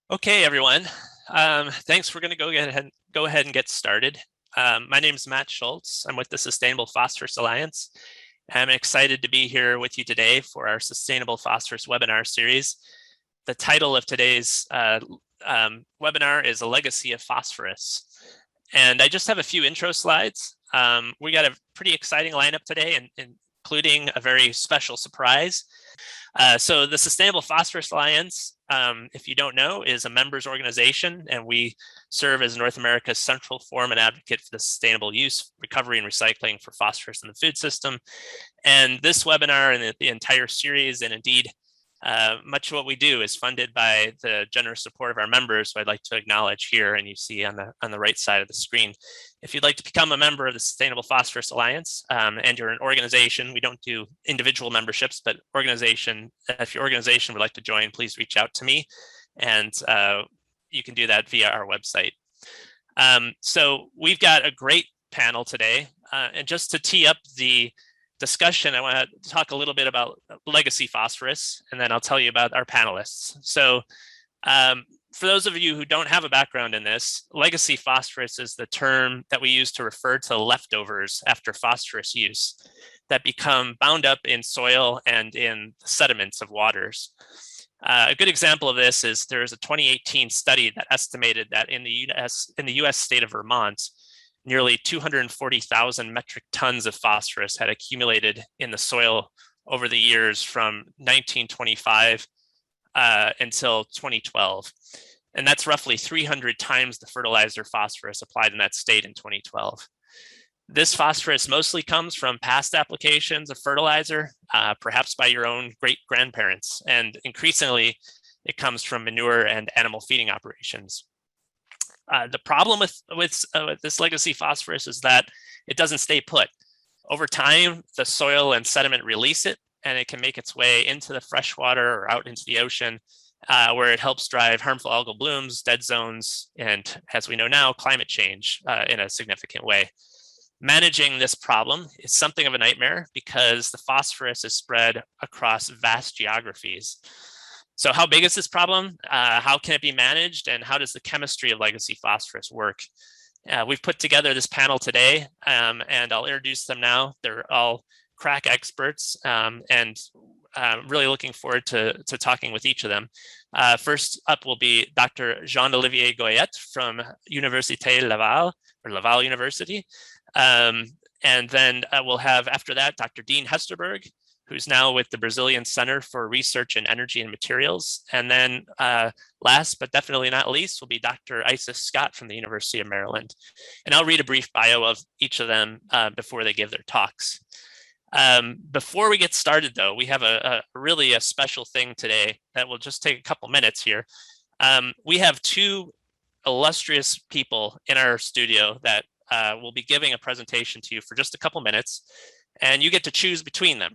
Okay, everyone. Thanks. We're going to go ahead and get started. My name is Matt Schultz. I'm with the Sustainable Phosphorus Alliance. I'm excited to be here with you today for our Sustainable Phosphorus webinar series. The title of today's webinar is A Legacy of Phosphorus. And I just have a few intro slides. We got a pretty exciting lineup today, including a very special surprise. So the Sustainable Phosphorus Alliance, if you don't know, is a members organization, and we serve as North America's central forum and advocate for the sustainable use, recovery, and recycling for phosphorus in the food system. And this webinar and the entire series, and indeed much of what we do, is funded by the generous support of our members, who I'd like to acknowledge here, and you see on the right side of the screen. If you'd like to become a member of the Sustainable Phosphorus Alliance, and you're an organization, we don't do individual memberships, but if your organization would like to join, please reach out to me, and you can do that via our website. So we've got a great panel today, and just to tee up the discussion, I want to talk a little bit about legacy phosphorus, and then I'll tell you about our panelists. So for those of you who don't have a background in this, legacy phosphorus is the term that we use to refer to leftovers after phosphorus use that become bound up in soil and in sediments of waters. A good example of this is there is a 2018 study that estimated that in the US state of Vermont, nearly 240,000 metric tons of phosphorus had accumulated in the soil over the years from 1925 until 2012. And that's roughly 300 times the fertilizer phosphorus applied in that state in 2012. This phosphorus mostly comes from past applications of fertilizer, perhaps by your own great-grandparents, and increasingly it comes from manure and animal feeding operations. The problem with this legacy phosphorus is that it doesn't stay put. Over time, the soil and sediment release it, and it can make its way into the freshwater or out into the ocean, where it helps drive harmful algal blooms, dead zones, and, as we know now, climate change in a significant way. Managing this problem is something of a nightmare because the phosphorus is spread across vast geographies. So how big is this problem? How can it be managed? And how does the chemistry of legacy phosphorus work? We've put together this panel today, and I'll introduce them now. They're all crack experts, and really looking forward to talking with each of them. First up will be Dr. Jean-Olivier Goetz from Université Laval, or Laval University. And then we'll have, after that, Dr. Dean Hesterberg, who's now with the Brazilian Center for Research in Energy and Materials. And then last but definitely not least will be Dr. Isis Scott from the University of Maryland. And I'll read a brief bio of each of them before they give their talks. Before we get started, though, we have really a special thing today that will just take a couple minutes here. We have two illustrious people in our studio that will be giving a presentation to you for just a couple minutes, and you get to choose between them.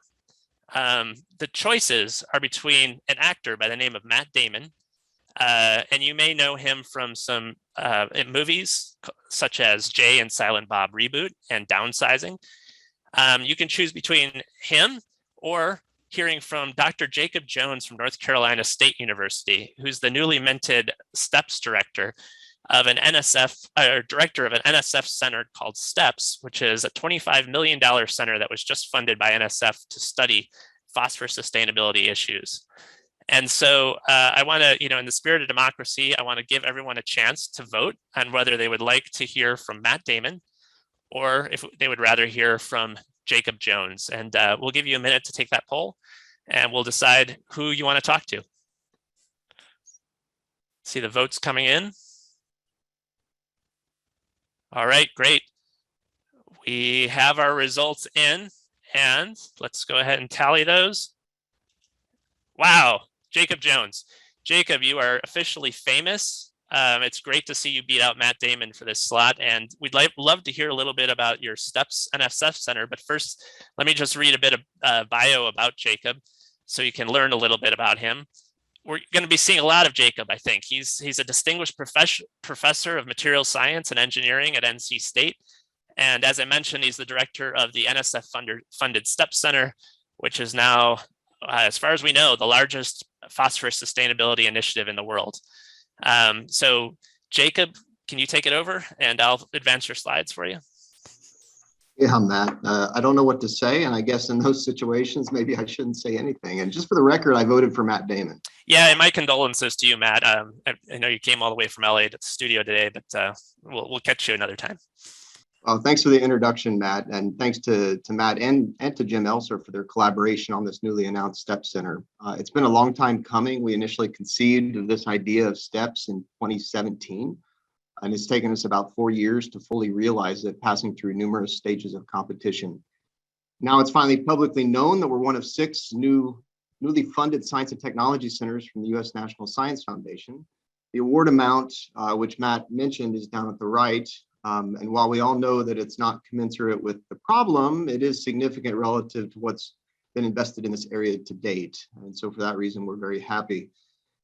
The choices are between an actor by the name of Matt Damon, and you may know him from some movies such as Jay and Silent Bob Reboot and Downsizing. You can choose between him or hearing from Dr. Jacob Jones from North Carolina State University, who's the newly minted STEPS director of an NSF, or director of an NSF center called STEPS, which is a $25 million center that was just funded by NSF to study phosphorus sustainability issues. And so I want to, in the spirit of democracy, I want to give everyone a chance to vote on whether they would like to hear from Matt Damon or if they would rather hear from Jacob Jones. And we'll give you a minute to take that poll, and we'll decide who you want to talk to. See the votes coming in. All right, great. We have our results in, and let's go ahead and tally those. Wow, Jacob Jones. Jacob, you are officially famous. It's great to see you beat out Matt Damon for this slot, and we'd love to hear a little bit about your STEPS NSF Center, but first, let me just read a bit of bio about Jacob so you can learn a little bit about him. We're going to be seeing a lot of Jacob, I think. He's a distinguished professor of material science and engineering at NC State. And as I mentioned, he's the director of the NSF funded STEPS Center, which is now, as far as we know, the largest phosphorus sustainability initiative in the world. So Jacob, can you take it over and I'll advance your slides for you? Yeah, Matt, I don't know what to say. And I guess in those situations, maybe I shouldn't say anything. And just for the record, I voted for Matt Damon. Yeah, and my condolences to you, Matt. I know you came all the way from LA to the studio today, but we'll catch you another time. Well, thanks for the introduction, Matt. And thanks to Matt and to Jim Elser for their collaboration on this newly announced STEP Center. It's been a long time coming. We initially conceived of this idea of STEPS in 2017. And it's taken us about 4 years to fully realize it, passing through numerous stages of competition. Now it's finally publicly known that we're one of 6 newly funded science and technology centers from the U.S. National Science Foundation. The award amount, which Matt mentioned, is down at the right. And while we all know that it's not commensurate with the problem, it is significant relative to what's been invested in this area to date. And so for that reason, we're very happy.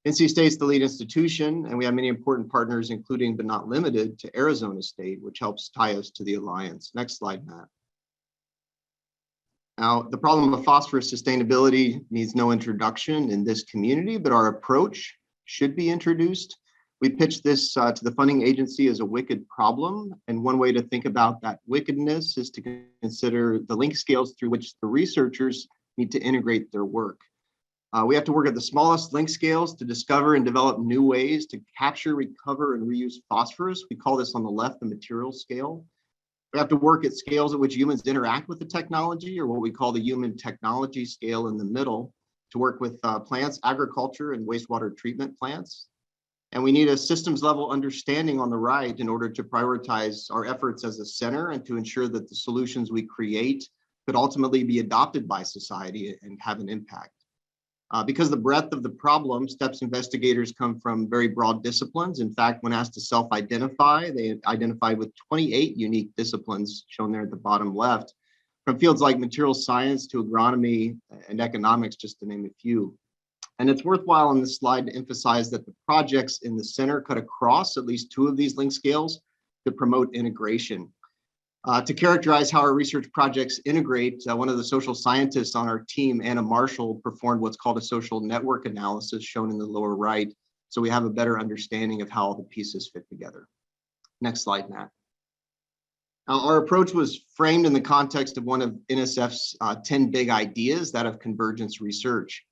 NC State's the lead institution, and we have many important partners, including but not limited to Arizona State, which helps tie us to the alliance. Next slide, Matt. Now, the problem of phosphorus sustainability needs no introduction in this community, but our approach should be introduced. We pitched this to the funding agency as a wicked problem, and one way to think about that wickedness is to consider the link scales through which the researchers need to integrate their work. We have to work at the smallest link scales to discover and develop new ways to capture, recover, and reuse phosphorus. We call this on the left the material scale. We have to work at scales at which humans interact with the technology, or what we call the human technology scale in the middle, to work with plants, agriculture, and wastewater treatment plants. And we need a systems level understanding on the right in order to prioritize our efforts as a center and to ensure that the solutions we create could ultimately be adopted by society and have an impact. Because the breadth of the problem, STEPS investigators come from very broad disciplines. In fact, when asked to self-identify, they identified with 28 unique disciplines shown there at the bottom left, from fields like material science to agronomy and economics, just to name a few. And it's worthwhile on this slide to emphasize that the projects in the center cut across at least 2 of these link scales to promote integration. To characterize how our research projects integrate, one of the social scientists on our team, Anna Marshall, performed what's called a social network analysis shown in the lower right, so we have a better understanding of how all the pieces fit together. Next slide, Matt. Now, our approach was framed in the context of one of NSF's 10 big ideas, that of convergence research.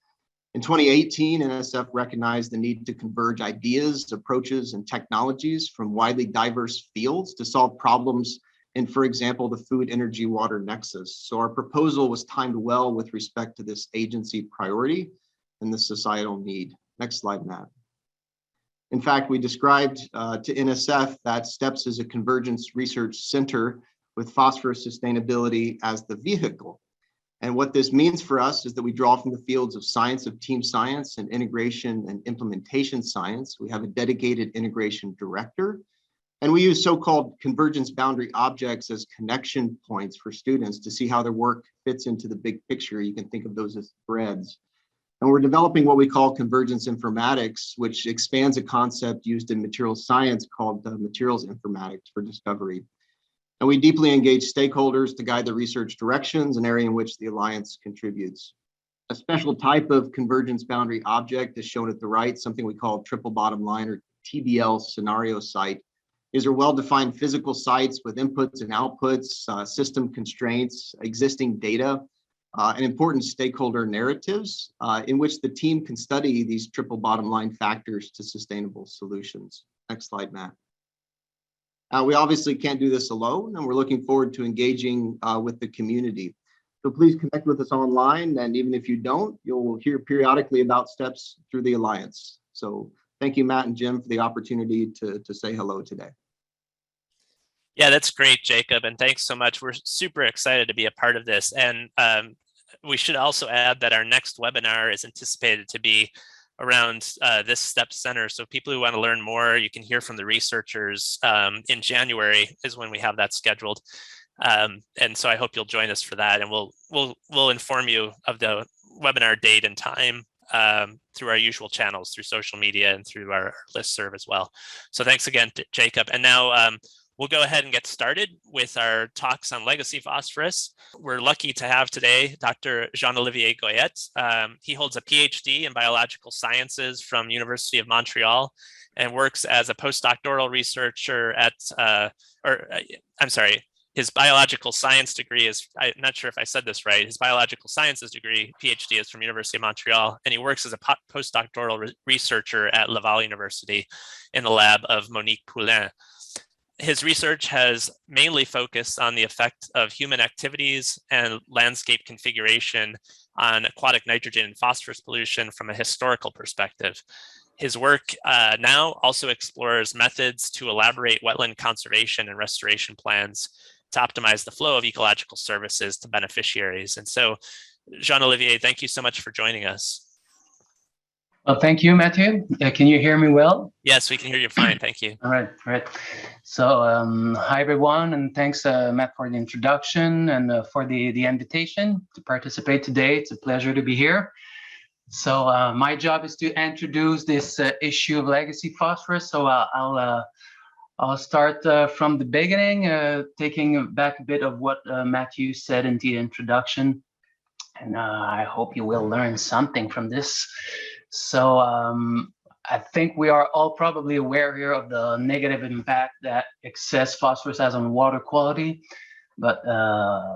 In 2018, NSF recognized the need to converge ideas, approaches, and technologies from widely diverse fields to solve problems in, for example, the food, energy, water nexus. So our proposal was timed well with respect to this agency priority and the societal need. Next slide, Matt. In fact, we described to NSF that STEPS is a convergence research center with phosphorus sustainability as the vehicle. And what this means for us is that we draw from the fields of science, of team science, and integration and implementation science. We have a dedicated integration director. And we use so-called convergence boundary objects as connection points for students to see how their work fits into the big picture. You can think of those as threads. And we're developing what we call convergence informatics, which expands a concept used in materials science called materials informatics for discovery. And we deeply engage stakeholders to guide the research directions, an area in which the Alliance contributes. A special type of convergence boundary object is shown at the right, something we call triple bottom line or TBL scenario site. These are well-defined physical sites with inputs and outputs, system constraints, existing data, and important stakeholder narratives in which the team can study these triple bottom line factors to sustainable solutions. Next slide, Matt. We obviously can't do this alone, and we're looking forward to engaging with the community. So please connect with us online, and even if you don't, you'll hear periodically about STEPS through the Alliance. So thank you, Matt and Jim, for the opportunity to say hello today. Yeah, that's great, Jacob, and thanks so much. We're super excited to be a part of this. And we should also add that our next webinar is anticipated to be around this STEP Center. So people who want to learn more, you can hear from the researchers in January is when we have that scheduled. And so I hope you'll join us for that, and we'll inform you of the webinar date and time through our usual channels, through social media and through our listserv as well. So thanks again to Jacob. And now We'll go ahead and get started with our talks on legacy phosphorus. We're lucky to have today Dr. Jean-Olivier Goetz. He holds a PhD in biological sciences from University of Montreal and works as a postdoctoral researcher at, his biological science degree is, I'm not sure if I said this right, his biological sciences degree, PhD, is from University of Montreal, and he works as a postdoctoral researcher at Laval University in the lab of Monique Poulin. His research has mainly focused on the effect of human activities and landscape configuration on aquatic nitrogen and phosphorus pollution from a historical perspective. His work now also explores methods to elaborate wetland conservation and restoration plans to optimize the flow of ecological services to beneficiaries. And so, Jean-Olivier, thank you so much for joining us. Well, thank you, Matthew. Can you hear me well? Yes, we can hear you fine. Thank you. All right. So, hi, everyone, and thanks, Matt, for the introduction and for the invitation to participate today. It's a pleasure to be here. So, my job is to introduce this issue of legacy phosphorus. So, I'll start from the beginning, taking back a bit of what Matthew said in the introduction, and I hope you will learn something from this. So I think we are all probably aware here of the negative impact that excess phosphorus has on water quality. But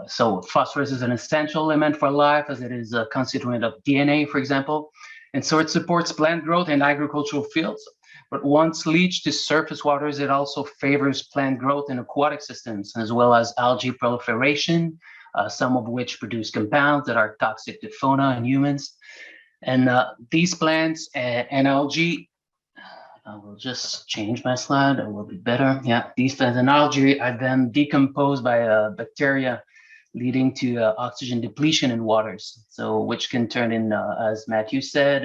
so phosphorus is an essential element for life, as it is a constituent of DNA, for example. And so it supports plant growth in agricultural fields. But once leached to surface waters, it also favors plant growth in aquatic systems, as well as algae proliferation, some of which produce compounds that are toxic to fauna and humans. And these plants and algae, I will just change my slide, it will be better. Yeah, these plants and algae are then decomposed by bacteria, leading to oxygen depletion in waters. So which can turn in, as Matthew said,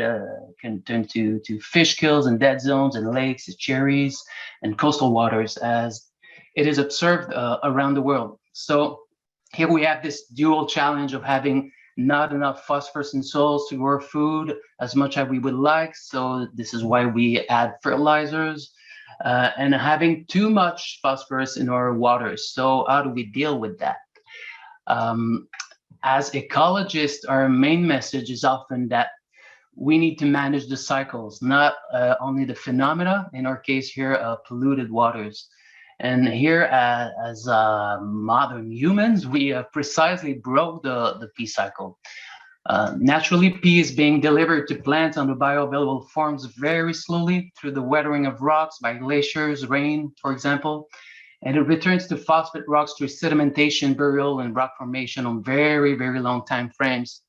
can turn to fish kills and dead zones in lakes, estuaries, and coastal waters, as it is observed around the world. So here we have this dual challenge of having not enough phosphorus in soils to grow food as much as we would like. So this is why we add fertilizers and having too much phosphorus in our waters. So how do we deal with that? As ecologists, our main message is often that we need to manage the cycles, not only the phenomena, in our case here, polluted waters. And here, as modern humans, we precisely broke the pee cycle. Naturally, pee is being delivered to plants under bioavailable forms very slowly through the weathering of rocks by glaciers, rain, for example. And it returns to phosphate rocks through sedimentation, burial, and rock formation on very, very long time frames.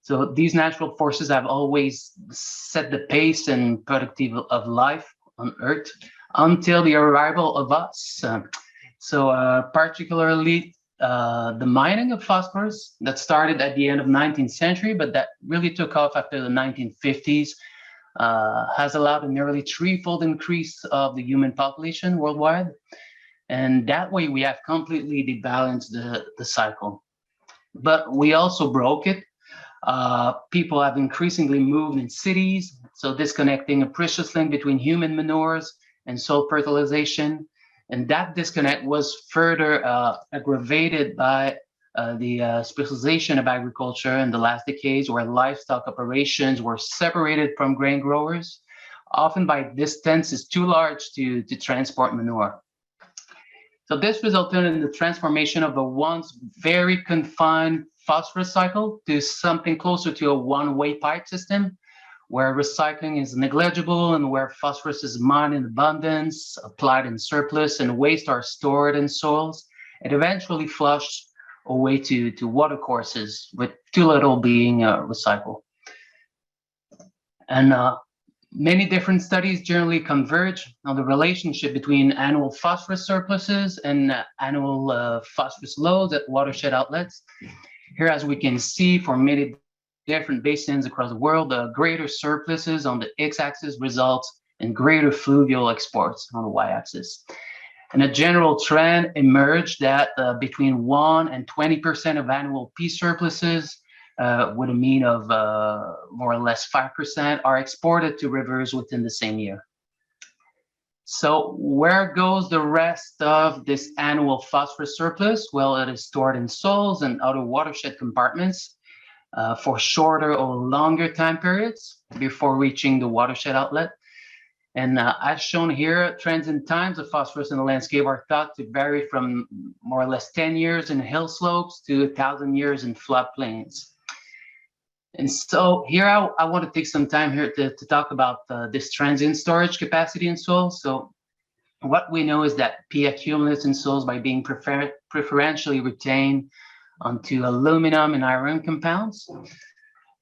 So these natural forces have always set the pace and productivity of life on Earth until the arrival of us. Particularly the mining of phosphorus that started at the end of 19th century, but that really took off after the 1950s, has allowed a nearly threefold increase of the human population worldwide. And that way we have completely debalanced the cycle. But we also broke it. People have increasingly moved in cities, so disconnecting a precious link between human manures and soil fertilization. And that disconnect was further aggravated by the specialization of agriculture in the last decades, where livestock operations were separated from grain growers, often by distances too large to transport manure. So this resulted in the transformation of the once very confined phosphorus cycle to something closer to a one-way pipe system, where recycling is negligible and where phosphorus is mined in abundance, applied in surplus, and waste are stored in soils, and eventually flushed away to watercourses, with too little being recycled. And many different studies generally converge on the relationship between annual phosphorus surpluses and annual phosphorus loads at watershed outlets. Here, as we can see, for many different basins across the world, the greater surpluses on the x-axis results in greater fluvial exports on the y-axis. And a general trend emerged that between 1 and 20% of annual pea surpluses, with a mean of more or less 5%, are exported to rivers within the same year. So where goes the rest of this annual phosphorus surplus? Well, it is stored in soils and other watershed compartments for shorter or longer time periods before reaching the watershed outlet. And as shown here, trends in times of phosphorus in the landscape are thought to vary from more or less 10 years in hill slopes to 1,000 years in floodplains. And so here I want to take some time here to talk about this transient storage capacity in soils. So what we know is that P accumulates in soils by being preferentially retained onto aluminum and iron compounds.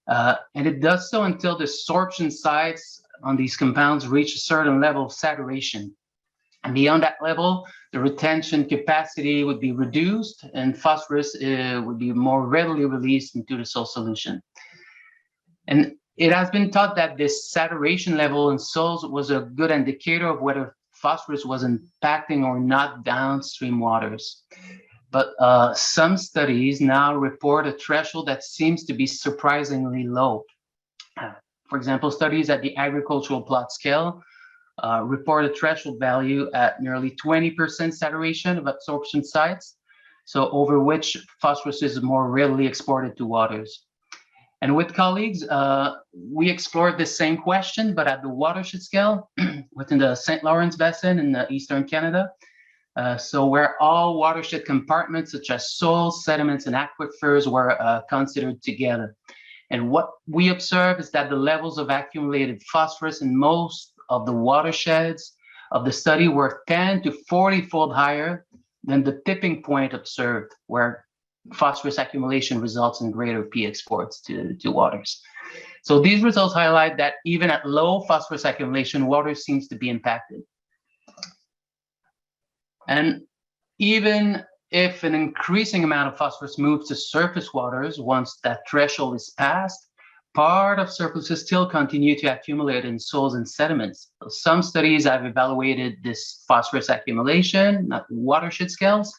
And it does so until the sorption sites on these compounds reach a certain level of saturation. And beyond that level, the retention capacity would be reduced and phosphorus would be more readily released into the soil solution. And it has been thought that this saturation level in soils was a good indicator of whether phosphorus was impacting or not downstream waters. But some studies now report a threshold that seems to be surprisingly low. For example, studies at the agricultural plot scale report a threshold value at nearly 20% saturation of absorption sites, so over which phosphorus is more readily exported to waters. And with colleagues, we explored the same question, but at the watershed scale within the St. Lawrence Basin in Eastern Canada. So where all watershed compartments such as soils, sediments, and aquifers were considered together. And what we observe is that the levels of accumulated phosphorus in most of the watersheds of the study were 10 to 40-fold higher than the tipping point observed, where phosphorus accumulation results in greater P exports to waters. So these results highlight that even at low phosphorus accumulation, water seems to be impacted. And even if an increasing amount of phosphorus moves to surface waters, once that threshold is passed, part of surpluses still continue to accumulate in soils and sediments. So some studies have evaluated this phosphorus accumulation at watershed scales.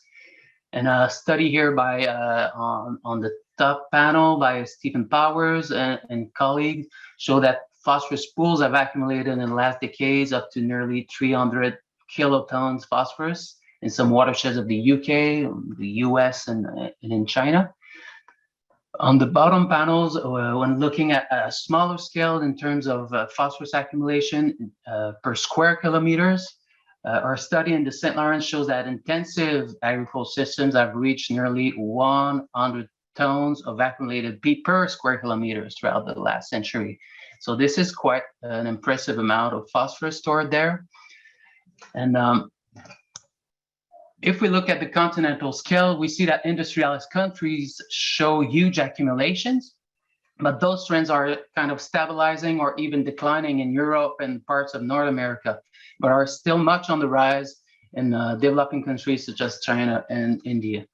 And a study here by on the top panel by Stephen Powers and colleagues show that phosphorus pools have accumulated in the last decades up to nearly 300 kilotons phosphorus in some watersheds of the UK, the US, and in China. On the bottom panels, when looking at a smaller scale in terms of phosphorus accumulation per square kilometers, our study in the St. Lawrence shows that intensive agricultural systems have reached nearly 100 tons of accumulated P per square kilometers throughout the last century. So this is quite an impressive amount of phosphorus stored there. And if we look at the continental scale, we see that industrialized countries show huge accumulations, but those trends are kind of stabilizing or even declining in Europe and parts of North America, but are still much on the rise in developing countries such as China and India.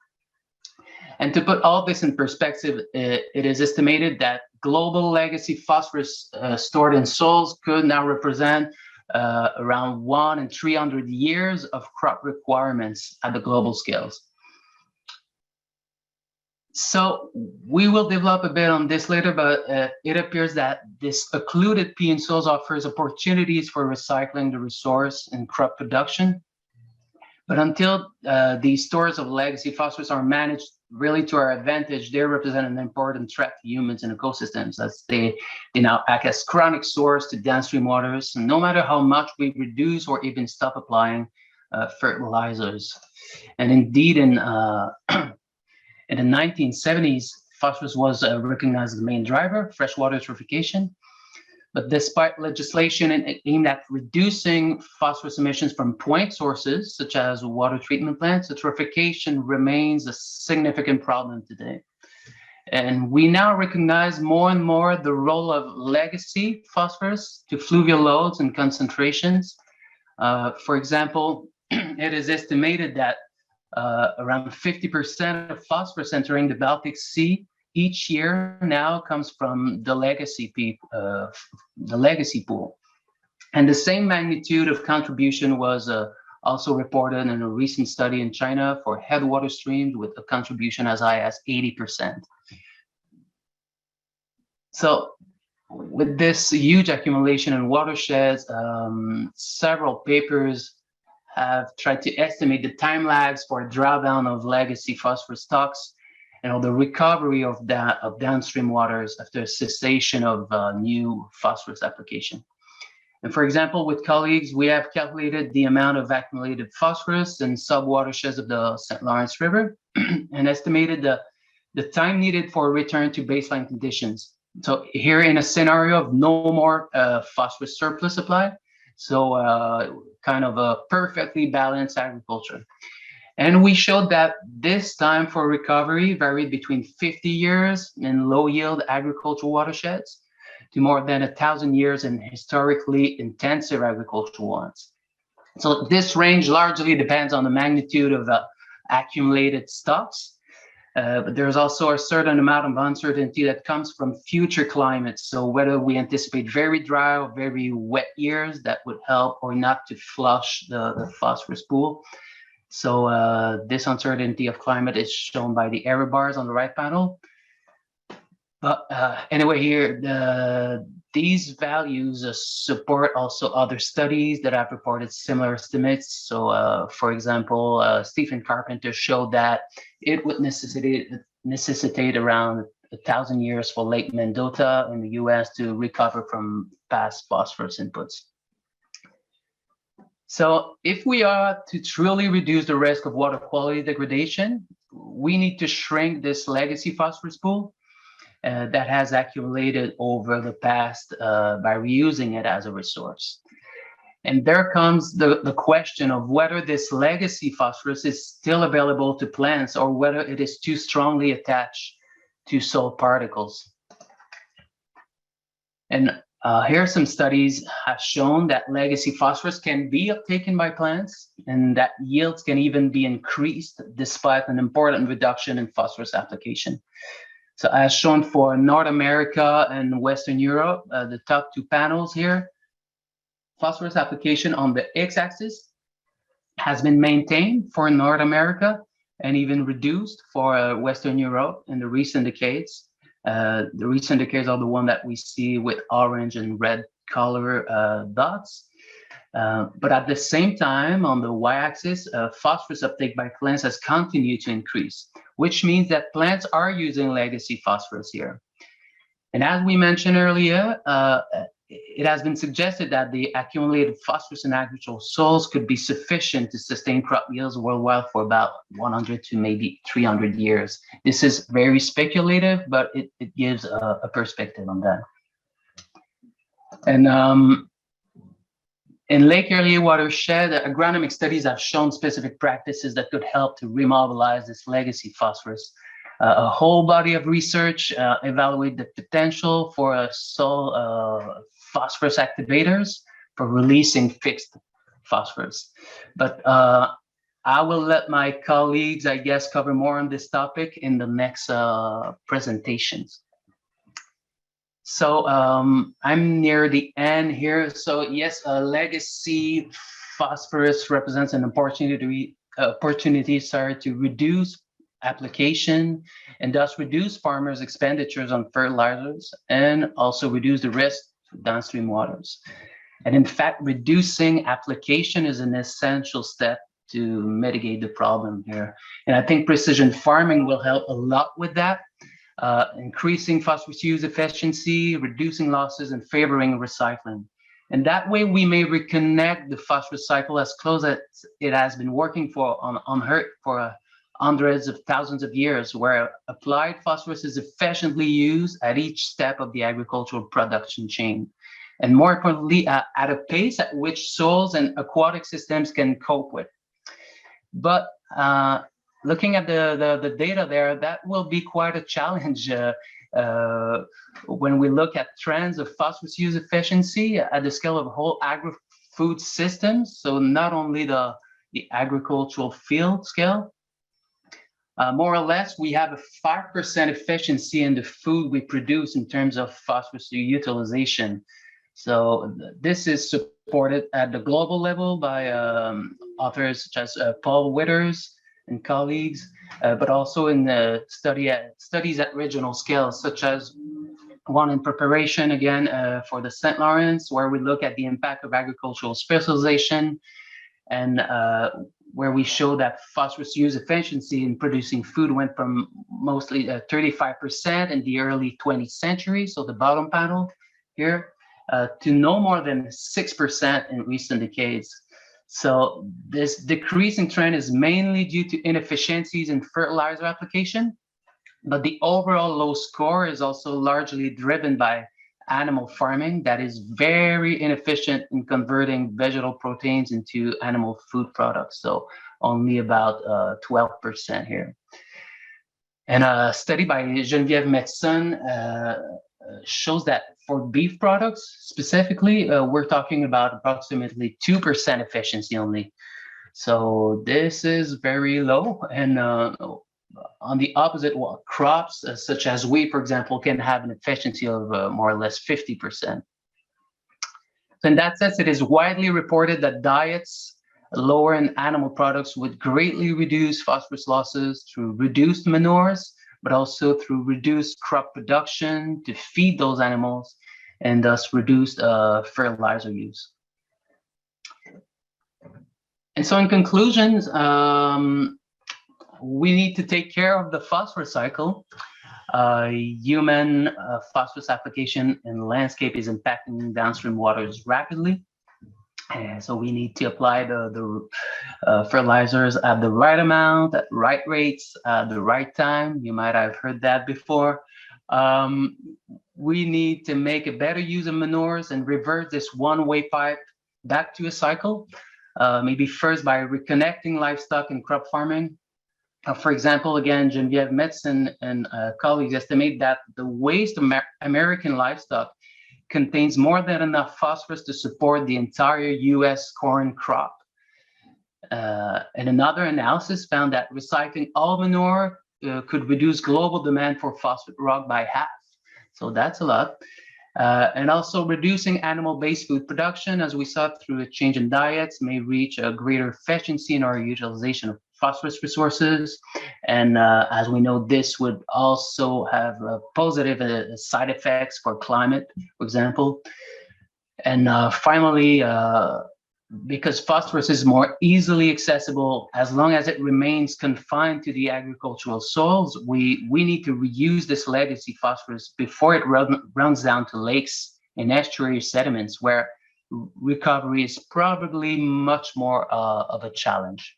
And to put all this in perspective, it is estimated that global legacy phosphorus stored in soils could now represent around 1 in 300 years of crop requirements at the global scales. So we will develop a bit on this later, but it appears that this occluded P in soils offers opportunities for recycling the resource in crop production. But until these stores of legacy phosphorus are managed really to our advantage, they represent an important threat to humans and ecosystems, as they now act as chronic source to downstream waters, no matter how much we reduce or even stop applying fertilizers. And indeed, in the 1970s, phosphorus was recognized as the main driver of freshwater eutrophication. But despite legislation aimed at reducing phosphorus emissions from point sources, such as water treatment plants, eutrophication remains a significant problem today. And we now recognize more and more the role of legacy phosphorus to fluvial loads and concentrations. For example, it is estimated that around 50% of phosphorus entering the Baltic Sea each year now comes from the legacy pool. And the same magnitude of contribution was also reported in a recent study in China for headwater streams with a contribution as high as 80%. So with this huge accumulation in watersheds, several papers have tried to estimate the time lags for drawdown of legacy phosphorus stocks and the recovery of downstream waters after cessation of new phosphorus application. And for example, with colleagues, we have calculated the amount of accumulated phosphorus in sub-watersheds of the St. Lawrence River and estimated the time needed for a return to baseline conditions. So here in a scenario of no more phosphorus surplus supply, so kind of a perfectly balanced agriculture. And we showed that this time for recovery varied between 50 years in low yield agricultural watersheds to more than 1,000 years in historically intensive agricultural ones. So this range largely depends on the magnitude of accumulated stocks, but there's also a certain amount of uncertainty that comes from future climates. So whether we anticipate very dry or very wet years that would help or not to flush the phosphorus pool. So this uncertainty of climate is shown by the error bars on the right panel. But anyway, here, these values support also other studies that have reported similar estimates. So for example, Stephen Carpenter showed that it would necessitate around 1,000 years for Lake Mendota in the US to recover from past phosphorus inputs. So if we are to truly reduce the risk of water quality degradation, we need to shrink this legacy phosphorus pool that has accumulated over the past by reusing it as a resource. And there comes the question of whether this legacy phosphorus is still available to plants or whether it is too strongly attached to soil particles. And here some studies have shown that legacy phosphorus can be uptaken by plants and that yields can even be increased despite an important reduction in phosphorus application. So as shown for North America and Western Europe, the top two panels here, phosphorus application on the x-axis has been maintained for North America and even reduced for Western Europe in the recent decades. The recent decades are the one that we see with orange and red color dots. But at the same time, on the y-axis, phosphorus uptake by plants has continued to increase, which means that plants are using legacy phosphorus here. And as we mentioned earlier, it has been suggested that the accumulated phosphorus in agricultural soils could be sufficient to sustain crop yields worldwide for about 100 to maybe 300 years. This is very speculative, but it gives a perspective on that. And in Lake Erie watershed, agronomic studies have shown specific practices that could help to remobilize this legacy phosphorus. A whole body of research evaluate the potential for soil phosphorus activators for releasing fixed phosphorus. But I will let my colleagues, I guess, cover more on this topic in the next presentations. So I'm near the end here. So yes, legacy phosphorus represents an opportunity to reduce application and thus reduce farmers' expenditures on fertilizers and also reduce the risk for downstream waters. And in fact, reducing application is an essential step to mitigate the problem here. And I think precision farming will help a lot with that. Increasing phosphorus use efficiency, reducing losses, and favoring recycling. And that way we may reconnect the phosphorus cycle as close as it has been working for on Earth for hundreds of thousands of years, where applied phosphorus is efficiently used at each step of the agricultural production chain. And more importantly, at a pace at which soils and aquatic systems can cope with. But looking at the data there, that will be quite a challenge when we look at trends of phosphorus use efficiency at the scale of whole agri-food systems. So not only the agricultural field scale. More or less, we have a 5% efficiency in the food we produce in terms of phosphorus utilization. So this is supported at the global level by authors such as Paul Withers and colleagues, but also in the studies at regional scales, such as one in preparation again for the St. Lawrence, where we look at the impact of agricultural specialization, and where we show that phosphorus use efficiency in producing food went from mostly 35% in the early 20th century, so the bottom panel here, to no more than 6% in recent decades. So this decreasing trend is mainly due to inefficiencies in fertilizer application, but the overall low score is also largely driven by animal farming that is very inefficient in converting vegetal proteins into animal food products. So only about 12% here. And a study by Geneviève Metson shows that for beef products specifically, we're talking about approximately 2% efficiency only. So this is very low. And on the opposite, crops such as wheat, for example, can have an efficiency of more or less 50%. So in that sense, it is widely reported that diets lower in animal products would greatly reduce phosphorus losses through reduced manures, but also through reduced crop production to feed those animals, and thus reduced fertilizer use. And so in conclusions, we need to take care of the phosphorus cycle. Human phosphorus application in the landscape is impacting downstream waters rapidly. And so we need to apply the fertilizers at the right amount, at right rates, at the right time. You might have heard that before. We need to make a better use of manures and revert this one-way pipe back to a cycle, maybe first by reconnecting livestock and crop farming. For example, again, Geneviève Metson and colleagues estimate that the waste of American livestock contains more than enough phosphorus to support the entire US corn crop. And another analysis found that recycling all manure could reduce global demand for phosphate rock by half. So that's a lot. And also reducing animal-based food production, as we saw through a change in diets, may reach a greater efficiency in our utilization of phosphorus resources. And as we know, this would also have positive side effects for climate, for example. And finally, because phosphorus is more easily accessible, as long as it remains confined to the agricultural soils, we need to reuse this legacy phosphorus before it runs down to lakes and estuary sediments, where recovery is probably much more of a challenge.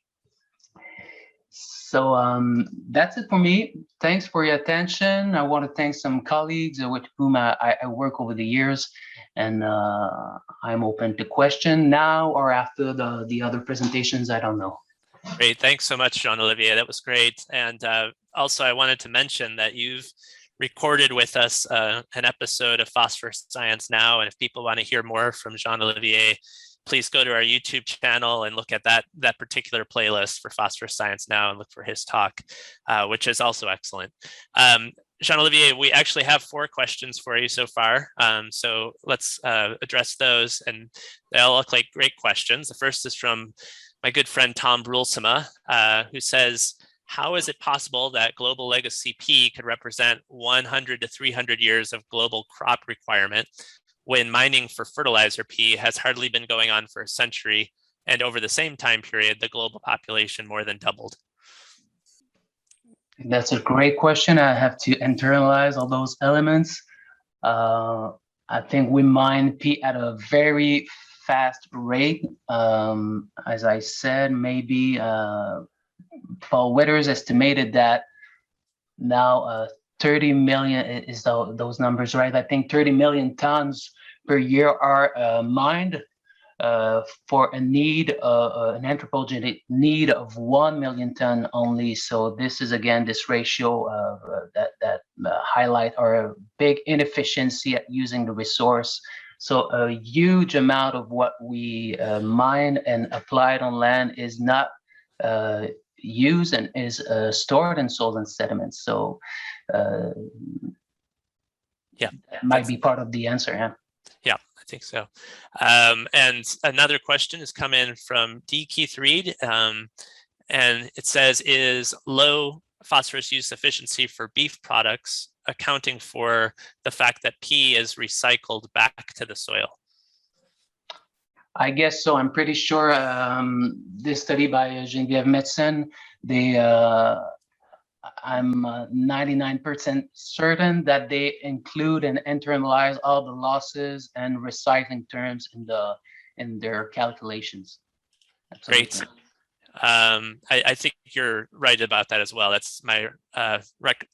So that's it for me. Thanks for your attention. I want to thank some colleagues with whom I work over the years, and I'm open to question now or after the other presentations. I don't know. Great. Thanks so much, Jean-Olivier. That was great. And also, I wanted to mention that you've recorded with us an episode of Phosphorus Science Now. And if people want to hear more from Jean-Olivier, please go to our YouTube channel and look at that particular playlist for Phosphorus Science Now and look for his talk, which is also excellent. Jean-Olivier, we actually have 4 questions for you so far. So let's address those, and they all look like great questions. The first is from my good friend Tom Brulsema, who says, how is it possible that global legacy P could represent 100 to 300 years of global crop requirement when mining for fertilizer P has hardly been going on for a century, and over the same time period, the global population more than doubled? That's a great question. I have to internalize all those elements. I think we mine P at a very fast rate. As I said, maybe Paul Witters estimated that now 30 million is those numbers, right? I think 30 million tons per year are mined for a need, an anthropogenic need of 1 million ton only. So this is, again, this ratio that highlight our big inefficiency at using the resource. So a huge amount of what we mine and applied on land is not used and is stored and sold in sediments. So yeah, that might be part of the answer. Yeah, I think so. And another question has come in from D. Keith Reed, and it says, is low phosphorus use efficiency for beef products accounting for the fact that P is recycled back to the soil? I guess so. I'm pretty sure this study by Geneviève Metzen, I'm 99% certain that they include and internalize all the losses and recycling terms in their calculations. Absolutely. Great. I think you're right about that as well. That's my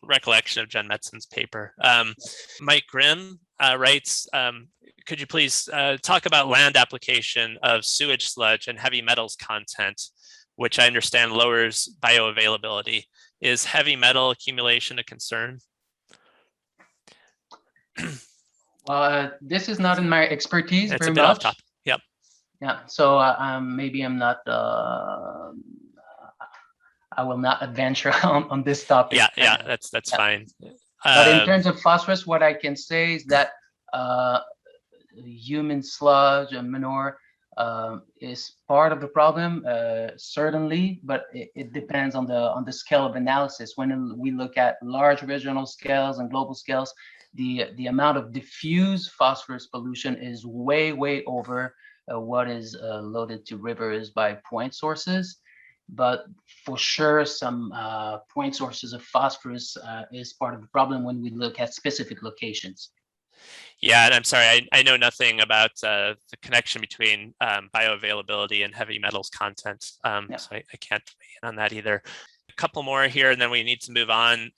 recollection of Jen Metzen's paper. Mike Grimm writes, could you please talk about land application of sewage sludge and heavy metals content, which I understand lowers bioavailability. Is heavy metal accumulation a concern? Well, this is not in my expertise It's very a bit much. off topic. Yep. Yeah, so maybe I'm not, I will not adventure on this topic. Yeah, that's fine. But in terms of phosphorus, what I can say is that human sludge and manure is part of the problem, certainly, but it depends on the scale of analysis. When we look at large regional scales and global scales, the amount of diffuse phosphorus pollution is way over what is loaded to rivers by point sources. But for sure, some point sources of phosphorus is part of the problem when we look at specific locations. Yeah, and I'm sorry, I know nothing about the connection between bioavailability and heavy metals content, so I can't weigh in on that either. A couple more here, and then we need to move on.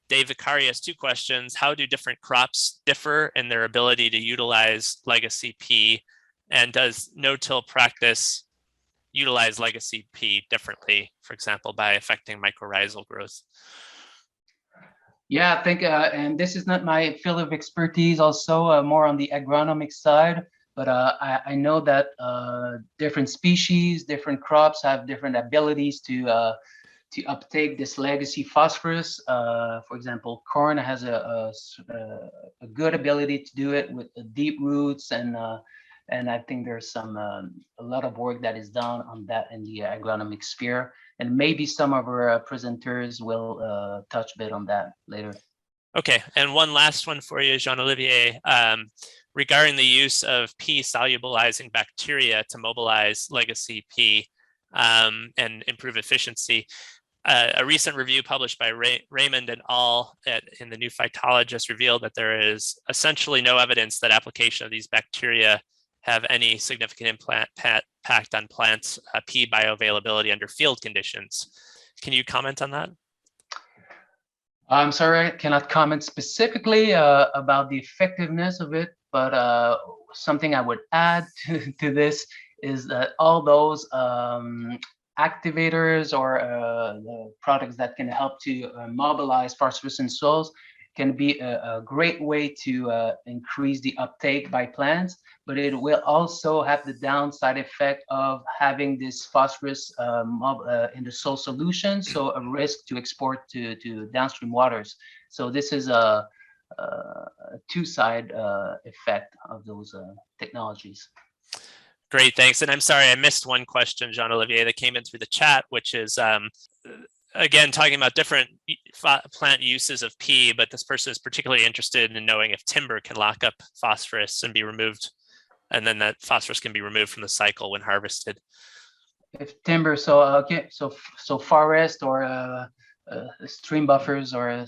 Dave Vicari has two questions. How do different crops differ in their ability to utilize Legacy P? And does no-till practice utilize Legacy P differently, for example, by affecting mycorrhizal growth? Yeah, I think, and this is not my field of expertise, also more on the agronomic side, but I know that different species, different crops have different abilities to uptake this legacy phosphorus. For example, corn has a good ability to do it with deep roots, and I think there's a lot of work that is done on that in the agronomic sphere. And maybe some of our presenters will touch a bit on that later. Okay, and one last one for you, Jean-Olivier, regarding the use of P solubilizing bacteria to mobilize Legacy P and improve efficiency. A recent review published by Raymond et al. In the New Phytologist revealed that there is essentially no evidence that application of these bacteria have any significant impact on plants' P bioavailability under field conditions. Can you comment on that? I'm sorry, I cannot comment specifically about the effectiveness of it, but something I would add to this is that all those activators or the products that can help to mobilize phosphorus in soils can be a great way to increase the uptake by plants, but it will also have the downside effect of having this phosphorus in the soil solution, so a risk to export to downstream waters. So this is a two-side effect of those technologies. Great, thanks. And I'm sorry, I missed one question, Jean-Olivier, that came in through the chat, which is, again, talking about different plant uses of P, but this person is particularly interested in knowing if timber can lock up phosphorus and be removed, and then that phosphorus can be removed from the cycle when harvested. If timber, so okay, so forest or stream buffers or.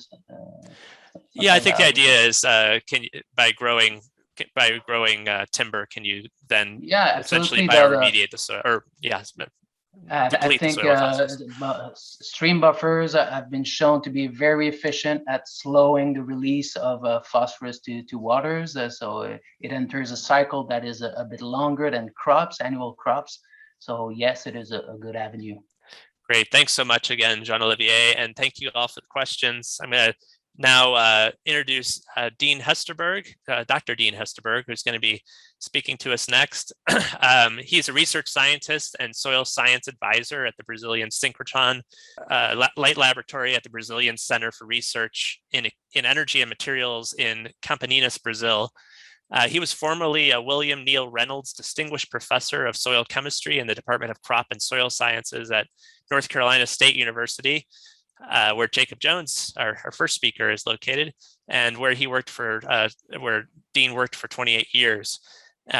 Yeah, I think the idea is by growing timber, can you then essentially bioremediate the soil, or I think stream buffers have been shown to be very efficient at slowing the release of phosphorus to waters. So it enters a cycle that is a bit longer than annual crops. So yes, it is a good avenue. Great, thanks so much again, Jean-Olivier, and thank you all for the questions. I'm going to now introduce Dean Hesterberg, Dr. Dean Hesterberg, who's going to be speaking to us next. He's a research scientist and soil science advisor at the Brazilian Synchrotron Light Laboratory at the Brazilian Center for Research in Energy and Materials in Campinas, Brazil. He was formerly a William Neal Reynolds Distinguished Professor of Soil Chemistry in the Department of Crop and Soil Sciences at North Carolina State University. where Jacob Jones, our first speaker, is located, and where he worked for, where Dean worked for 28 years.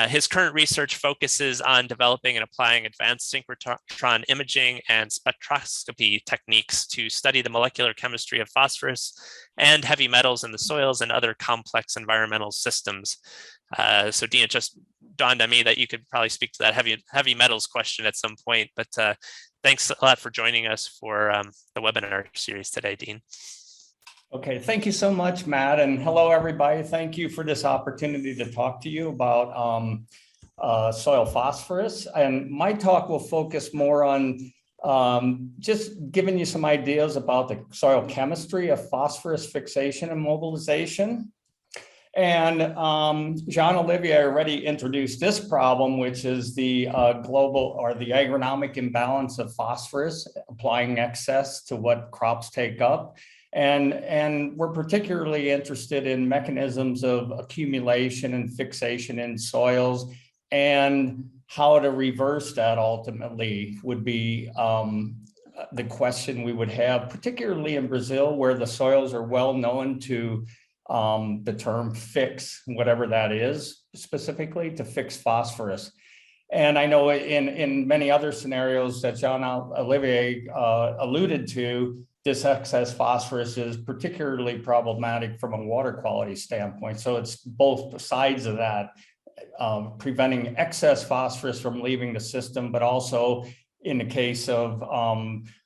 His current research focuses on developing and applying advanced synchrotron imaging and spectroscopy techniques to study the molecular chemistry of phosphorus and heavy metals in the soils and other complex environmental systems. So Dean, it just dawned on me that you could probably speak to that heavy metals question at some point, but thanks a lot for joining us for the webinar series today, Dean. Okay, thank you so much, Matt, and hello, everybody. Thank you for this opportunity to talk to you about soil phosphorus. And my talk will focus more on just giving you some ideas about the soil chemistry of phosphorus fixation and mobilization. And Jean-Olivier already introduced this problem, which is the global or the agronomic imbalance of phosphorus, applying excess to what crops take up. And we're particularly interested in mechanisms of accumulation and fixation in soils, and how to reverse that ultimately would be the question we would have, particularly in Brazil, where the soils are well known to the term fix, whatever that is, specifically to fix phosphorus. And I know in many other scenarios that Jean-Olivier alluded to, this excess phosphorus is particularly problematic from a water quality standpoint. So it's both sides of that, preventing excess phosphorus from leaving the system, but also in the case of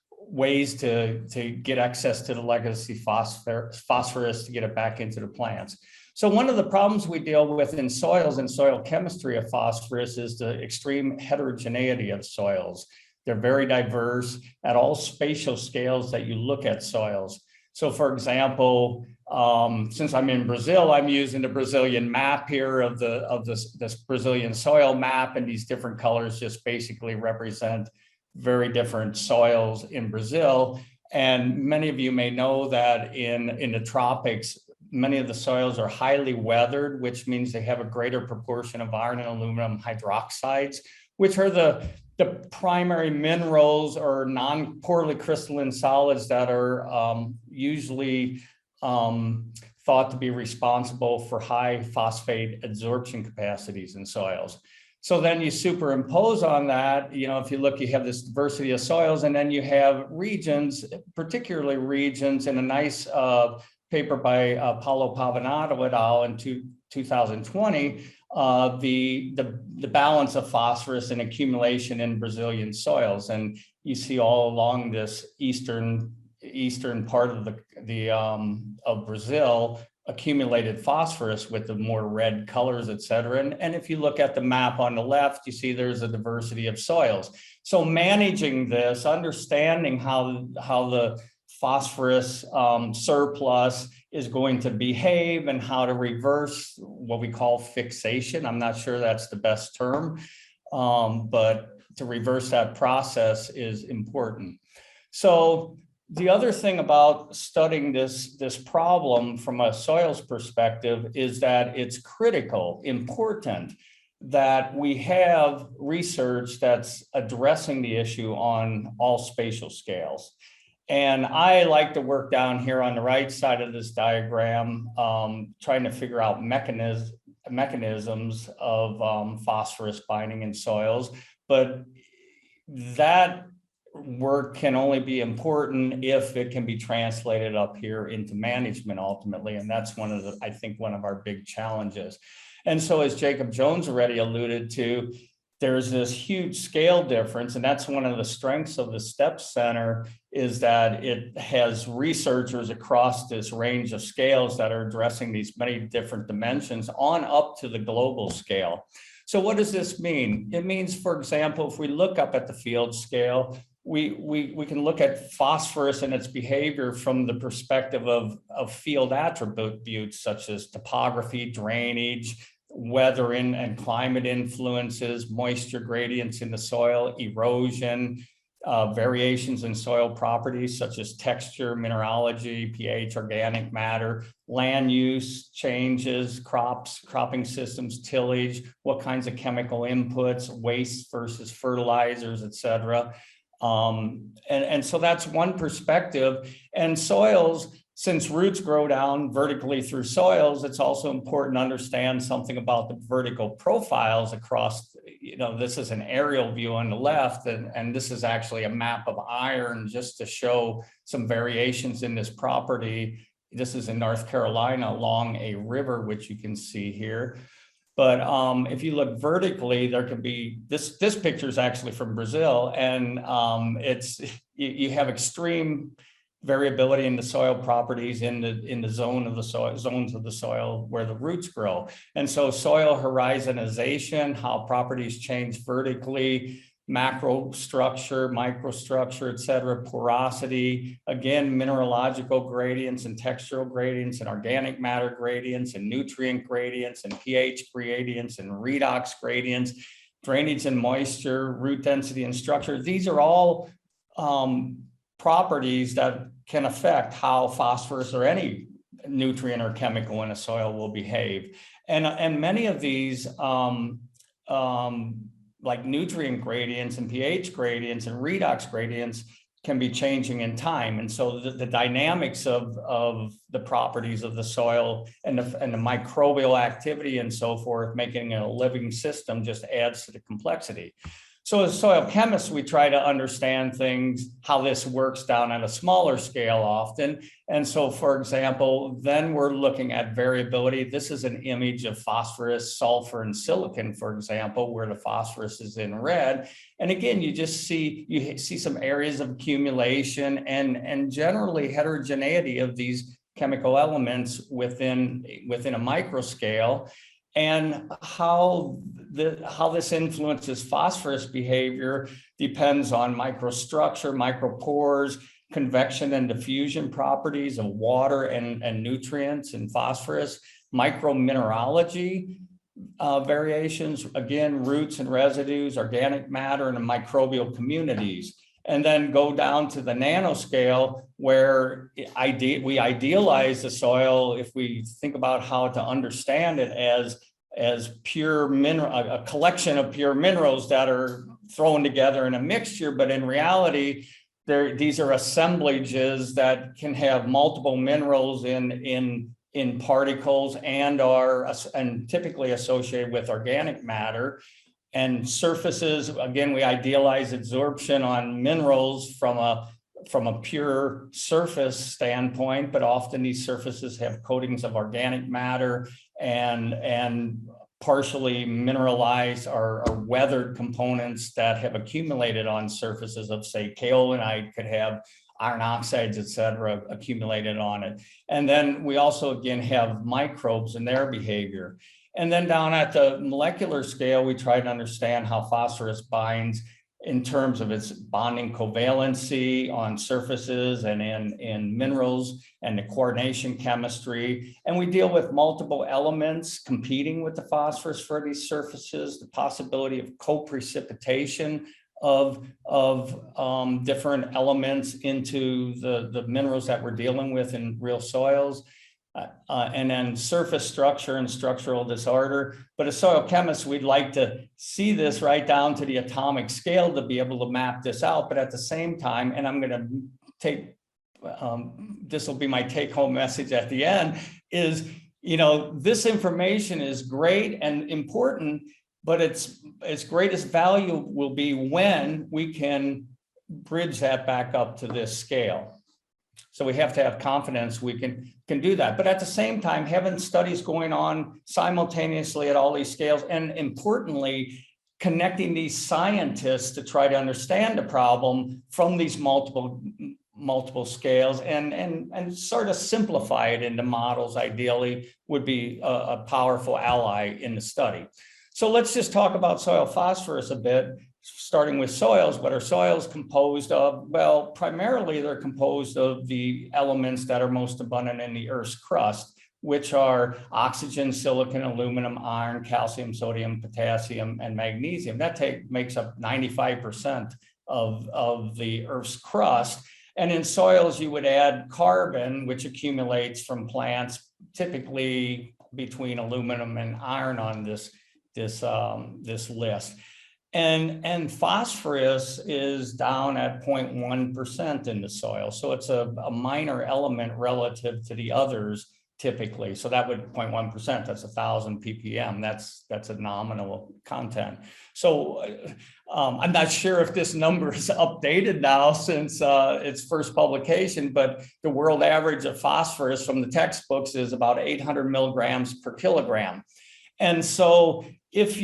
ways to get access to the legacy phosphorus to get it back into the plants. So one of the problems we deal with in soils and soil chemistry of phosphorus is the extreme heterogeneity of soils. They're very diverse at all spatial scales that you look at soils. So for example, since I'm in Brazil, I'm using the Brazilian map here of this Brazilian soil map, and these different colors just basically represent very different soils in Brazil. And many of you may know that in the tropics, many of the soils are highly weathered, which means they have a greater proportion of iron and aluminum hydroxides, which are the primary minerals or non-poorly crystalline solids that are usually thought to be responsible for high phosphate absorption capacities in soils. So then you superimpose on that, if you look, you have this diversity of soils, and then you have regions, particularly regions in a nice paper by Paulo Pavanato et al. In 2020, the balance of phosphorus and accumulation in Brazilian soils. And you see all along this eastern part of Brazil, accumulated phosphorus with the more red colors, et cetera. And if you look at the map on the left, you see there's a diversity of soils. So managing this, understanding how the phosphorus surplus is going to behave and how to reverse what we call fixation. I'm not sure that's the best term, but to reverse that process is important. So the other thing about studying this problem from a soils perspective is that it's critical, important, that we have research that's addressing the issue on all spatial scales. And I like to work down here on the right side of this diagram, trying to figure out mechanisms of phosphorus binding in soils. But that work can only be important if it can be translated up here into management ultimately. And that's I think one of our big challenges. And so as Jacob Jones already alluded to, there's this huge scale difference, and that's one of the strengths of the STEP Center, is that it has researchers across this range of scales that are addressing these many different dimensions on up to the global scale. So what does this mean? It means, for example, if we look up at the field scale, we can look at phosphorus and its behavior from the perspective of field attributes such as topography, drainage, weather and climate influences, moisture gradients in the soil, erosion, variations in soil properties such as texture, mineralogy, pH, organic matter, land use changes, cropping systems, tillage, what kinds of chemical inputs, waste versus fertilizers, et cetera. And so that's one perspective. And soils, since roots grow down vertically through soils, it's also important to understand something about the vertical profiles across, this is an aerial view on the left, and this is actually a map of iron just to show some variations in this property. This is in North Carolina along a river, which you can see here. But if you look vertically, there can be, this picture is actually from Brazil, and you have extreme variability in the soil properties in the zones of the soil where the roots grow. And so soil horizonization, how properties change vertically, macro structure, microstructure, et cetera, porosity, again, mineralogical gradients and textural gradients and organic matter gradients and nutrient gradients and pH gradients and redox gradients, drainage and moisture, root density and structure. These are all properties that can affect how phosphorus or any nutrient or chemical in a soil will behave. And many of these like nutrient gradients and pH gradients and redox gradients can be changing in time. And so the dynamics of the properties of the soil and the microbial activity and so forth, making it a living system, just adds to the complexity. So as soil chemists, we try to understand things, how this works down at a smaller scale often. And so, for example, then we're looking at variability. This is an image of phosphorus, sulfur, and silicon, for example, where the phosphorus is in red. And again, you see some areas of accumulation and generally heterogeneity of these chemical elements within a micro scale. And how this influences phosphorus behavior depends on microstructure, micropores, convection and diffusion properties of water and nutrients and phosphorus, micromineralogy variations, again, roots and residues, organic matter, and microbial communities. And then go down to the nanoscale where we idealize the soil if we think about how to understand it as pure mineral, a collection of pure minerals that are thrown together in a mixture. But in reality, these are assemblages that can have multiple minerals in particles and typically associated with organic matter. And surfaces, again, we idealize absorption on minerals from a pure surface standpoint, but often these surfaces have coatings of organic matter and partially mineralized or weathered components that have accumulated on surfaces of, say, kaolinite could have iron oxides, et cetera, accumulated on it. And then we also, again, have microbes and their behavior. And then down at the molecular scale, we try to understand how phosphorus binds in terms of its bonding covalency on surfaces and in minerals and the coordination chemistry. And we deal with multiple elements competing with the phosphorus for these surfaces, the possibility of co-precipitation of different elements into the minerals that we're dealing with in real soils. And then surface structure and structural disorder. But as soil chemists, we'd like to see this right down to the atomic scale to be able to map this out. But at the same time, and I'm going to take, this will be my take home message at the end, is, this information is great and important, but its greatest value will be when we can bridge that back up to this scale. So we have to have confidence we can do that. But at the same time, having studies going on simultaneously at all these scales, and importantly, connecting these scientists to try to understand the problem from these multiple scales and sort of simplify it into models, ideally, would be a powerful ally in the study. So let's just talk about soil phosphorus a bit. Starting with soils, what are soils composed of? Well, primarily they're composed of the elements that are most abundant in the Earth's crust, which are oxygen, silicon, aluminum, iron, calcium, sodium, potassium, and magnesium. That makes up 95% of the Earth's crust. And in soils, you would add carbon, which accumulates from plants, typically between aluminum and iron on this list. And phosphorus is down at 0.1% in the soil. So it's a minor element relative to the others typically. So that would 0.1%, that's 1,000 ppm. That's a nominal content. So I'm not sure if this number is updated now since its first publication, but the world average of phosphorus from the textbooks is about 800 milligrams per kilogram. And so if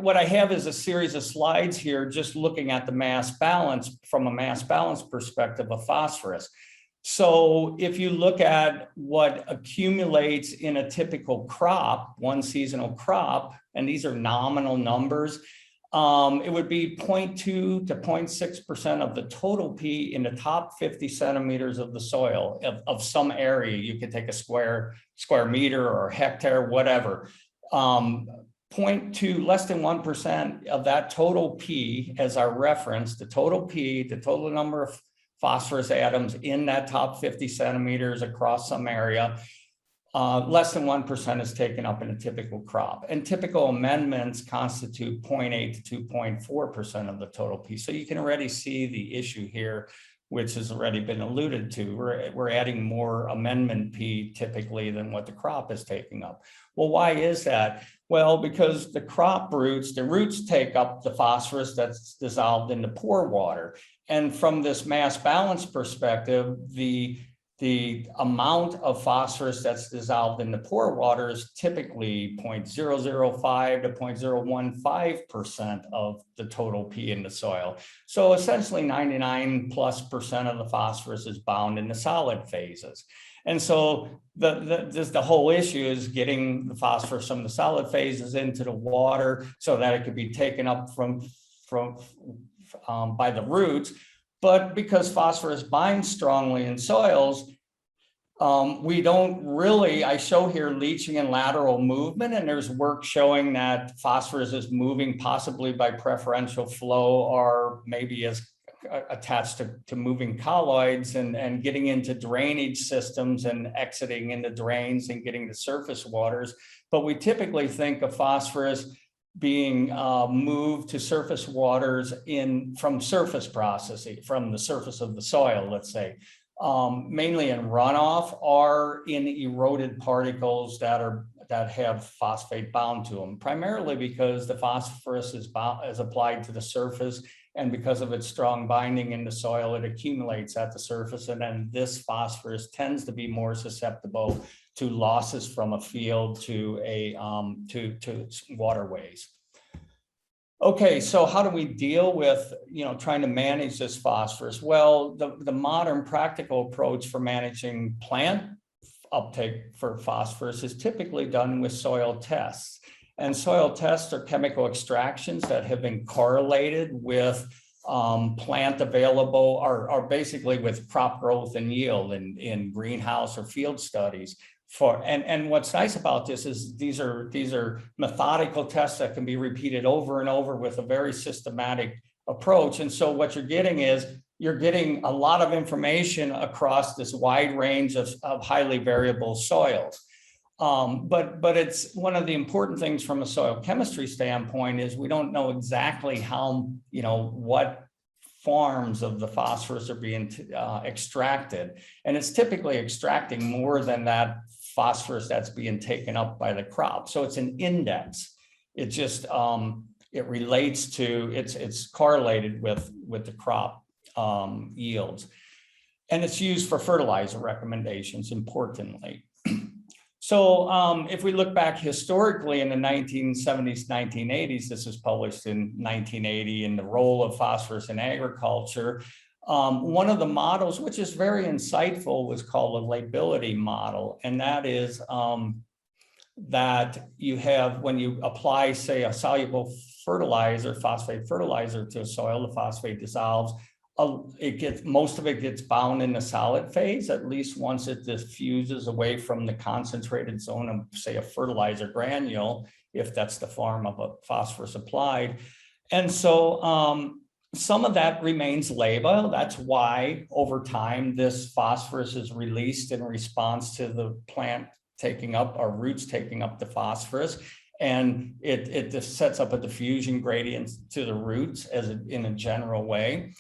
what I have is a series of slides here, just looking at the mass balance from a mass balance perspective of phosphorus. So if you look at what accumulates in a typical crop, one seasonal crop, and these are nominal numbers, it would be 0.2 to 0.6% of the total P in the top 50 centimeters of the soil of some area. You could take a square meter or hectare, whatever. 0.2, less than 1% of that total P as our reference, the total P, the total number of phosphorus atoms in that top 50 centimeters across some area, less than 1% is taken up in a typical crop. And typical amendments constitute 0.8 to 2.4% of the total P. So you can already see the issue here, which has already been alluded to. We're adding more amendment P typically than what the crop is taking up. Well, why is that? Well, because the crop roots, the roots take up the phosphorus that's dissolved in the pore water. And from this mass balance perspective, the amount of phosphorus that's dissolved in the pore water is typically 0.005 to 0.015% of the total P in the soil. So essentially 99+% of the phosphorus is bound in the solid phases. And so the whole issue is getting the phosphorus from the solid phases into the water so that it could be taken up by the roots. But because phosphorus binds strongly in soils, we don't really, I show here leaching and lateral movement, and there's work showing that phosphorus is moving possibly by preferential flow or maybe as attached to moving colloids and getting into drainage systems and exiting into drains and getting to surface waters. But we typically think of phosphorus being moved to surface waters from surface processing, from the surface of the soil, let's say, mainly in runoff or in eroded particles that have phosphate bound to them, primarily because the phosphorus is applied to the surface, and because of its strong binding in the soil, it accumulates at the surface, and then this phosphorus tends to be more susceptible to losses from a field to waterways. Okay, so how do we deal with trying to manage this phosphorus? Well, the modern practical approach for managing plant uptake for phosphorus is typically done with soil tests. And soil tests are chemical extractions that have been correlated with plant available, or basically with crop growth and yield in greenhouse or field studies. And what's nice about this is these are methodical tests that can be repeated over and over with a very systematic approach. And so what you're getting is you're getting a lot of information across this wide range of highly variable soils. But it's one of the important things from a soil chemistry standpoint is we don't know exactly how, what forms of the phosphorus are being extracted. And it's typically extracting more than that phosphorus that's being taken up by the crop. So it's an index. It just, it relates to, it's correlated with the crop yields. And it's used for fertilizer recommendations, importantly. So if we look back historically in the 1970s, 1980s, this was published in 1980 in the role of phosphorus in agriculture. One of the models, which is very insightful, was called a Liability Model. And that is that you have, when you apply, say, a soluble fertilizer, phosphate fertilizer to a soil, the phosphate dissolves. Most of it gets bound in the solid phase, at least once it diffuses away from the concentrated zone of, say, a fertilizer granule, if that's the form of a phosphorus applied. And so some of that remains labile. That's why over time, this phosphorus is released in response to the plant taking up, or roots taking up the phosphorus. and it just sets up a diffusion gradient to the roots in a general way.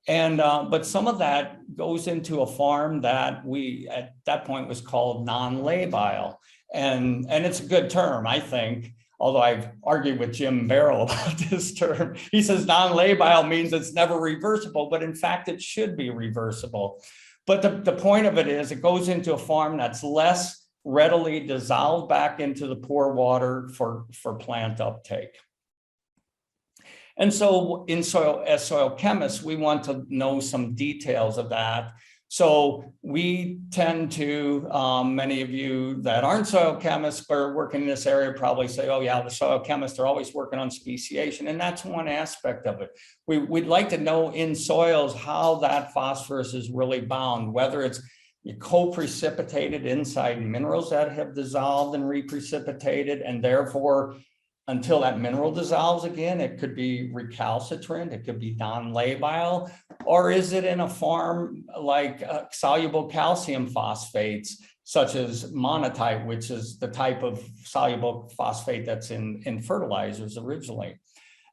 And but some of that goes into a farm that we at that point was called non-labile, and it's a good term, I think. Although I've argued with Jim Barrow about this term. He says non-labile means it's never reversible, but in fact it should be reversible. But the point of it is it goes into a farm that's less readily dissolved back into the pore water for plant uptake. And so as soil chemists, we want to know some details of that. So we tend to, many of you that aren't soil chemists but are working in this area probably say, oh yeah, the soil chemists are always working on speciation. And that's one aspect of it. We'd like to know in soils how that phosphorus is really bound, whether it's co-precipitated inside minerals that have dissolved and reprecipitated, and therefore until that mineral dissolves again, it could be recalcitrant, it could be non-labile, or is it in a form like soluble calcium phosphates, such as monatite, which is the type of soluble phosphate that's in fertilizers originally.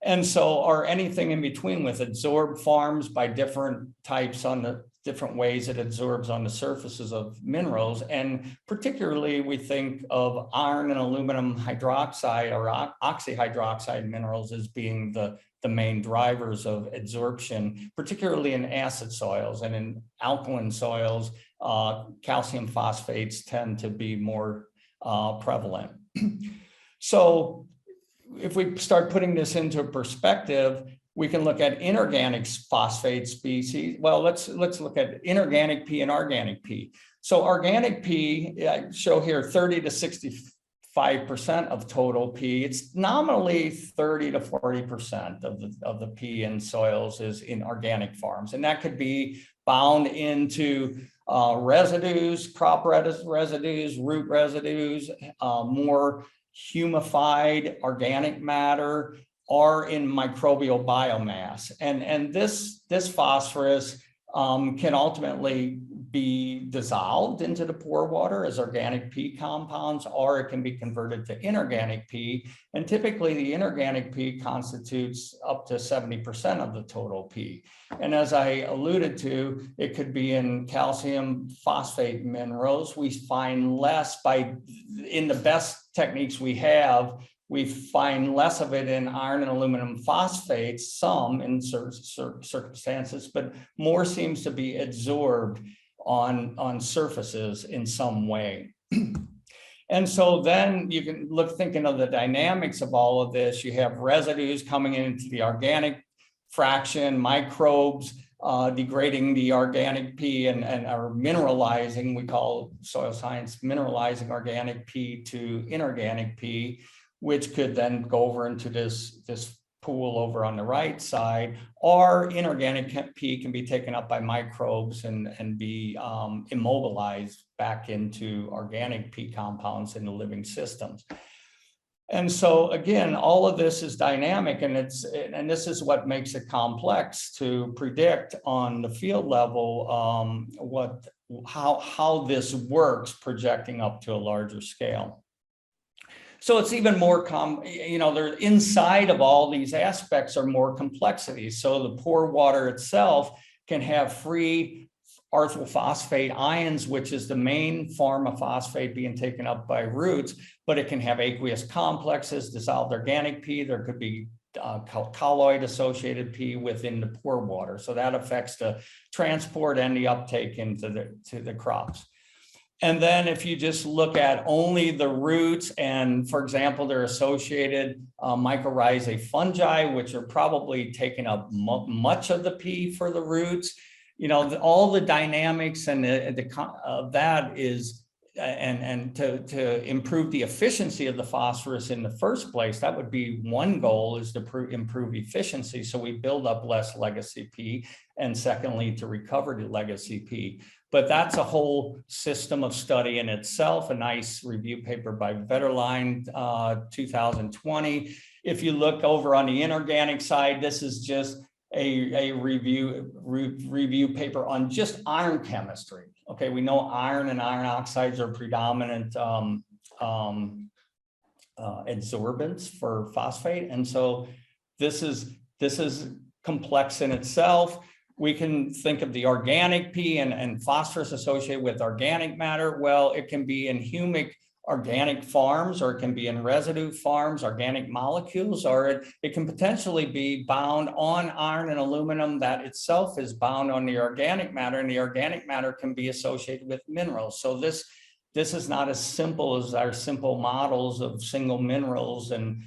And so, or anything in between with adsorbed forms by different types on the different ways it absorbs on the surfaces of minerals. And particularly we think of iron and aluminum hydroxide or oxyhydroxide minerals as being the main drivers of adsorption, particularly in acid soils. And in alkaline soils, calcium phosphates tend to be more prevalent. So if we start putting this into perspective, we can look at inorganic phosphate species. Well, let's look at inorganic P and organic P. So organic P, I show here 30 to 65% of total P. It's nominally 30 to 40% of the P in soils is in organic farms. And that could be bound into residues, crop residues, root residues, more humified organic matter, or in microbial biomass. And this phosphorus can ultimately be dissolved into the pore water as organic P compounds, or it can be converted to inorganic P. And typically the inorganic P constitutes up to 70% of the total P. And as I alluded to, it could be in calcium phosphate minerals. We find less in the best techniques we have, we find less of it in iron and aluminum phosphates, some in certain circumstances, but more seems to be adsorbed on surfaces in some way. And so then you can look thinking of the dynamics of all of this. You have residues coming into the organic fraction, microbes degrading the organic P and are mineralizing, we call soil science mineralizing organic P to inorganic P, which could then go over into this pool over on the right side, or inorganic P can be taken up by microbes and be immobilized back into organic P compounds in the living systems. And so again, all of this is dynamic, and this is what makes it complex to predict on the field level how this works projecting up to a larger scale. So it's even more they're inside of all these aspects are more complexities. So the pore water itself can have free orthophosphate ions, which is the main form of phosphate being taken up by roots, but it can have aqueous complexes, dissolved organic P. There could be colloid associated P within the pore water. So that affects the transport and the uptake into the crops. And then if you just look at only the roots, and for example, they're associated mycorrhizae fungi, which are probably taking up much of the P for the roots. All the dynamics and that is, and to improve the efficiency of the phosphorus in the first place, that would be one goal, is to improve efficiency. So we build up less legacy P, and secondly, to recover the legacy P. But that's a whole system of study in itself, a nice review paper by Vetterlein, 2020. If you look over on the inorganic side, this is just a review paper on just iron chemistry. Okay, we know iron and iron oxides are predominant adsorbents for phosphate. And so this is complex in itself. We can think of the organic P and phosphorus associated with organic matter. Well, it can be in humic organic farms, or it can be in residue farms, organic molecules, or it can potentially be bound on iron and aluminum that itself is bound on the organic matter, and the organic matter can be associated with minerals. So this is not as simple as our simple models of single minerals and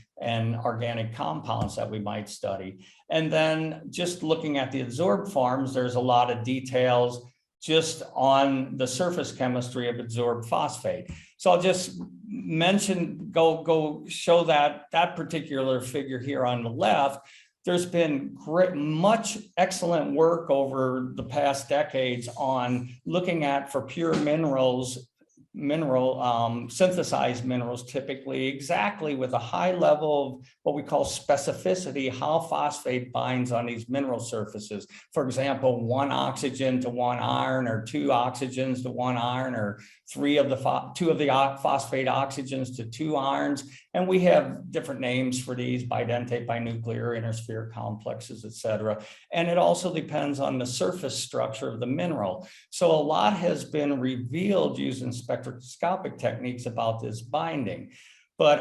organic compounds that we might study. And then just looking at the adsorbed farms, there's a lot of details just on the surface chemistry of adsorbed phosphate. So I'll just mention, go show that particular figure here on the left. There's been much excellent work over the past decades on looking at, for pure minerals, synthesized minerals, typically exactly with a high level of what we call specificity, how phosphate binds on these mineral surfaces. For example, 1 oxygen to 1 iron, or 2 oxygens to 1 iron, or 2 of the phosphate oxygens to 2 irons. And we have different names for these: bidentate, binuclear, intersphere complexes, etc. And it also depends on the surface structure of the mineral. So a lot has been revealed using spectroscopic techniques about this binding. But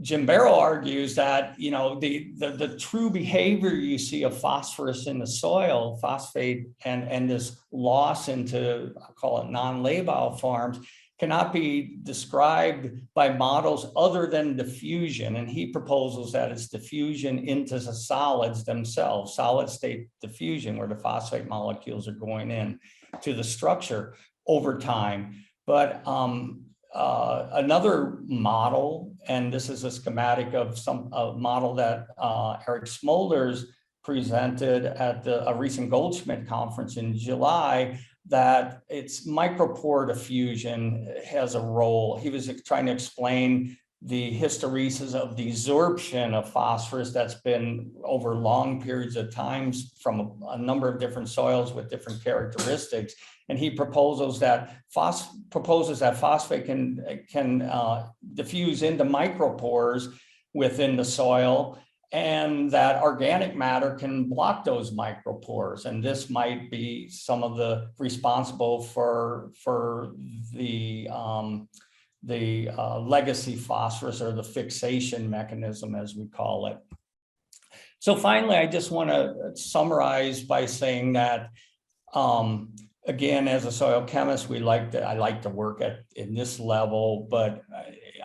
Jim Barrow argues that, you know, the true behavior you see of phosphorus in the soil, phosphate, and this loss into, I'll call it non-labile farms, cannot be described by models other than diffusion. And he proposes that it's diffusion into the solids themselves, solid state diffusion, where the phosphate molecules are going in to the structure over time. But another model, and this is a schematic of a model that Eric Smolders presented at a recent Goldschmidt conference in July, that it's micropore diffusion has a role. He was trying to explain the hysteresis of desorption of phosphorus that's been over long periods of times from a number of different soils with different characteristics. And he proposes that phosphate can diffuse into micropores within the soil, and that organic matter can block those micropores. And this might be some of the responsible for the legacy phosphorus, or the fixation mechanism, as we call it. So finally, I just want to summarize by saying that, again, as a soil chemist, I like to work in this level, but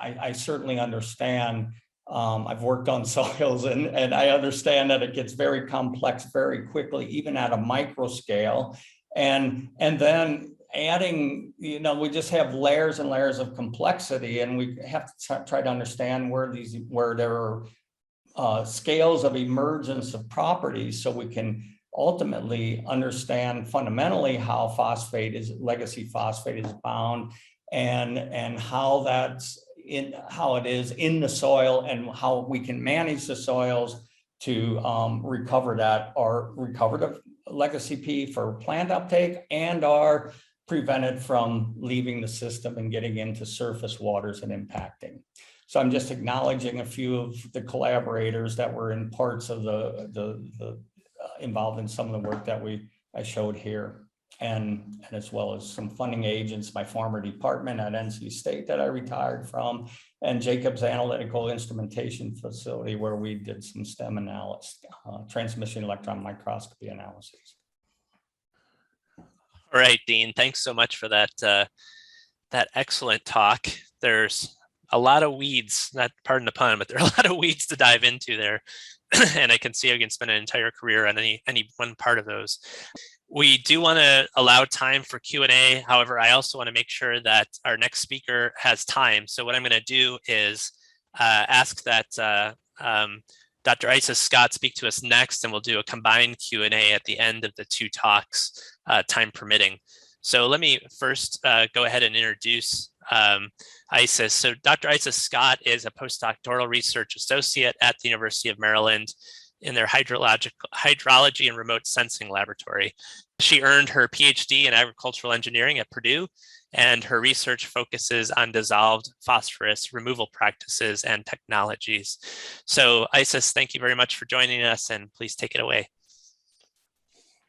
I certainly understand. I've worked on soils, and I understand that it gets very complex very quickly, even at a micro scale. And then adding, you know, we just have layers and layers of complexity, and we have to try to understand where there are scales of emergence of properties, so we can ultimately understand fundamentally how legacy phosphate is bound, and how how it is in the soil, and how we can manage the soils to recover the legacy P for plant uptake, and are prevented from leaving the system and getting into surface waters and impacting. So I'm just acknowledging a few of the collaborators that were in parts of involved in some of the work that I showed here, and as well as some funding agents, my former department at NC State that I retired from, and Jacobs Analytical Instrumentation Facility, where we did some STEM analysis, transmission electron microscopy analyses. All right, Dean, thanks so much for that excellent talk. There's a lot of weeds, pardon the pun, but there are a lot of weeds to dive into there. And I can see I can spend an entire career on any one part of those. We do want to allow time for Q&A. However, I also want to make sure that our next speaker has time. So what I'm going to do is ask that Dr. Isis Scott speak to us next, and we'll do a combined Q&A at the end of the 2 talks, time permitting. So let me first go ahead and introduce Isis. So Dr. Isis Scott is a postdoctoral research associate at the University of Maryland in their hydrology and remote sensing laboratory. She earned her PhD in agricultural engineering at Purdue and her research focuses on dissolved phosphorus removal practices and technologies. So Isis, thank you very much for joining us, and please take it away.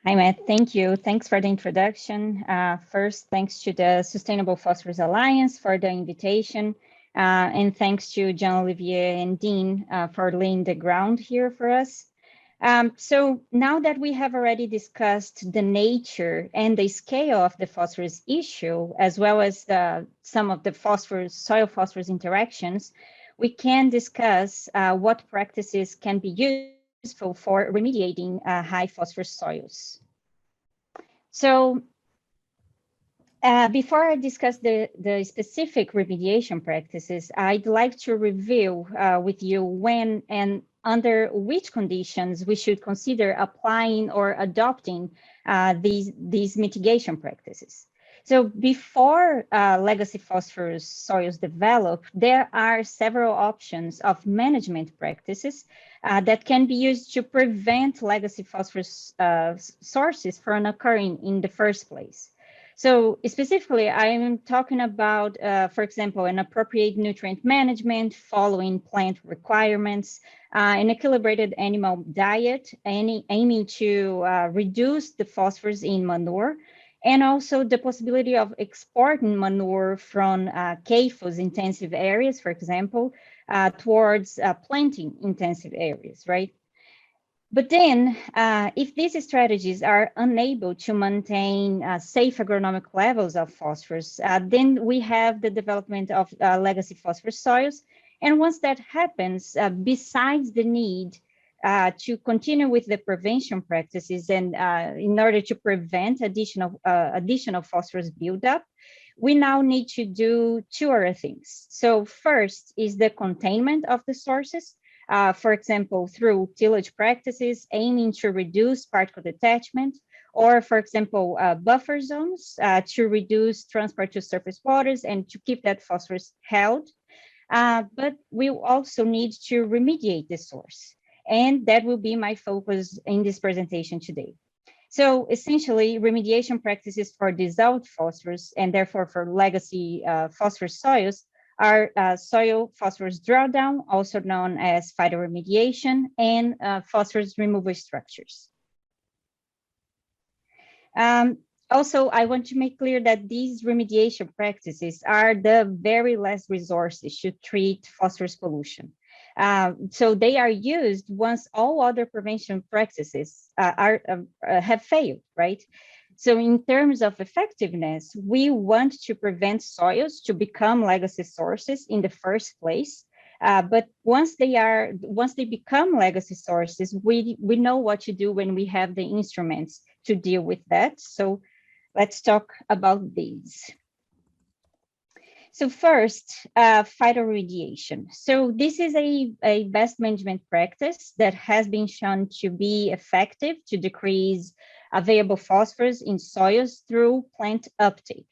Hi, Matt. Thank you. Thanks for the introduction. First, thanks to the Sustainable Phosphorus Alliance for the invitation. And thanks to Jean-Olivier and Dean for laying the ground here for us. So now that we have already discussed the nature and the scale of the phosphorus issue, as well as some of the soil phosphorus interactions, we can discuss what practices can be useful for remediating high phosphorus soils. So before I discuss the specific remediation practices, I'd like to review with you when and under which conditions we should consider applying or adopting these mitigation practices. So before legacy phosphorus soils develop, there are several options of management practices that can be used to prevent legacy phosphorus sources from occurring in the first place. So specifically, I am talking about, for example, an appropriate nutrient management following plant requirements, an equilibrated animal diet, aiming to reduce the phosphorus in manure, and also the possibility of exporting manure from CAFOs intensive areas, for example, towards planting intensive areas, right? But then, if these strategies are unable to maintain safe agronomic levels of phosphorus, then we have the development of legacy phosphorus soils. And once that happens, besides the need to continue with the prevention practices and in order to prevent additional phosphorus buildup, we now need to do two other things. So first is the containment of the sources, for example, through tillage practices aiming to reduce particle detachment, or for example, buffer zones to reduce transport to surface waters and to keep that phosphorus held. But we also need to remediate the source. And that will be my focus in this presentation today. So essentially, remediation practices for dissolved phosphorus and therefore for legacy phosphorus soils are soil phosphorus drawdown, also known as phytoremediation, and phosphorus removal structures. Also, I want to make clear that these remediation practices are the very last resources to treat phosphorus pollution. So they are used once all other prevention practices have failed, right? So in terms of effectiveness, we want to prevent soils to become legacy sources in the first place. But once they become legacy sources, we know what to do when we have the instruments to deal with that. So let's talk about these. So first, phytoremediation. So this is a best management practice that has been shown to be effective to decrease available phosphorus in soils through plant uptake.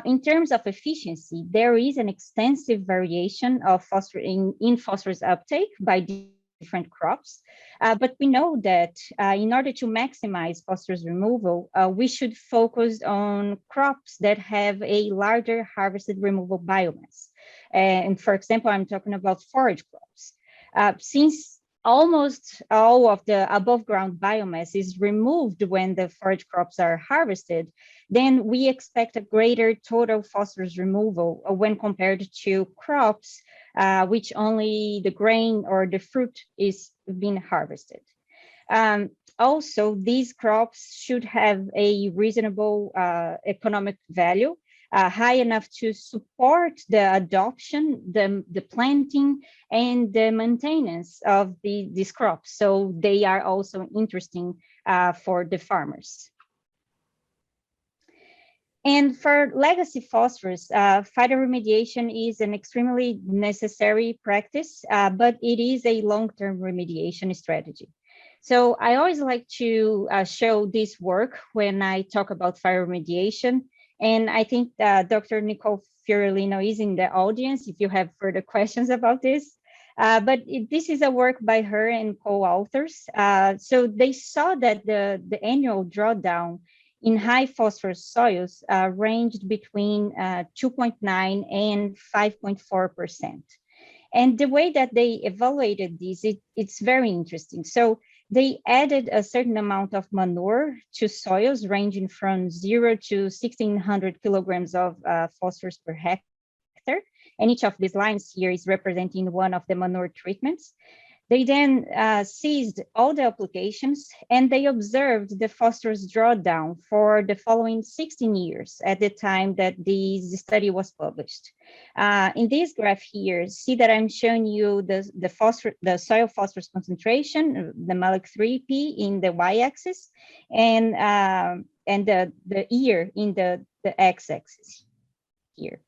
In terms of efficiency, there is an extensive variation of phosphorus uptake by different crops, but we know that in order to maximize phosphorus removal, we should focus on crops that have a larger harvested removal biomass. And for example, I'm talking about forage crops. Since almost all of the above ground biomass is removed when the forage crops are harvested, then we expect a greater total phosphorus removal when compared to crops which only the grain or the fruit is being harvested. Also, these crops should have a reasonable economic value, high enough to support the adoption, the planting, and the maintenance of these crops. So they are also interesting for the farmers. And for legacy phosphorus, phytoremediation is an extremely necessary practice, but it is a long-term remediation strategy. So I always like to show this work when I talk about phytoremediation. And I think Dr. Nicole Fiorellino is in the audience if you have further questions about this. But this is a work by her and co-authors. So they saw that the annual drawdown in high phosphorus soils ranged between 2.9 and 5.4%. And the way that they evaluated this, it's very interesting. So they added a certain amount of manure to soils ranging from 0 to 1,600 kilograms of phosphorus per hectare. And each of these lines here is representing one of the manure treatments. They then seized all the applications and they observed the phosphorus drawdown for the following 16 years at the time that this study was published. In this graph here, see that I'm showing you the soil phosphorus concentration, the Malik 3P in the y-axis, and the year in the x-axis here.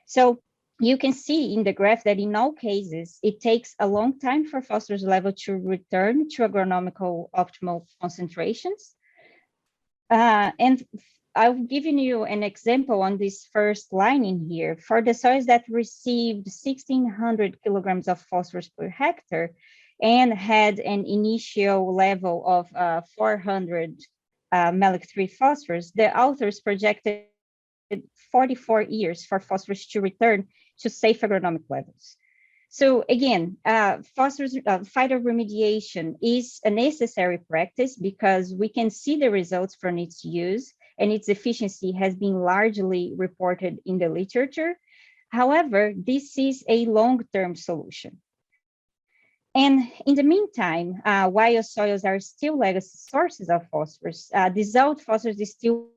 So you can see in the graph that in all cases, it takes a long time for phosphorus level to return to agronomical optimal concentrations. And I've given you an example on this first line in here. For the soils that received 1,600 kilograms of phosphorus per hectare and had an initial level of 400 Malik 3 phosphorus, the authors projected 44 years for phosphorus to return to safe agronomic levels. So again, phosphorus phytoremediation is a necessary practice because we can see the results from its use and its efficiency has been largely reported in the literature. However, this is a long-term solution. And in the meantime, while soils are still legacy sources of phosphorus, dissolved phosphorus is still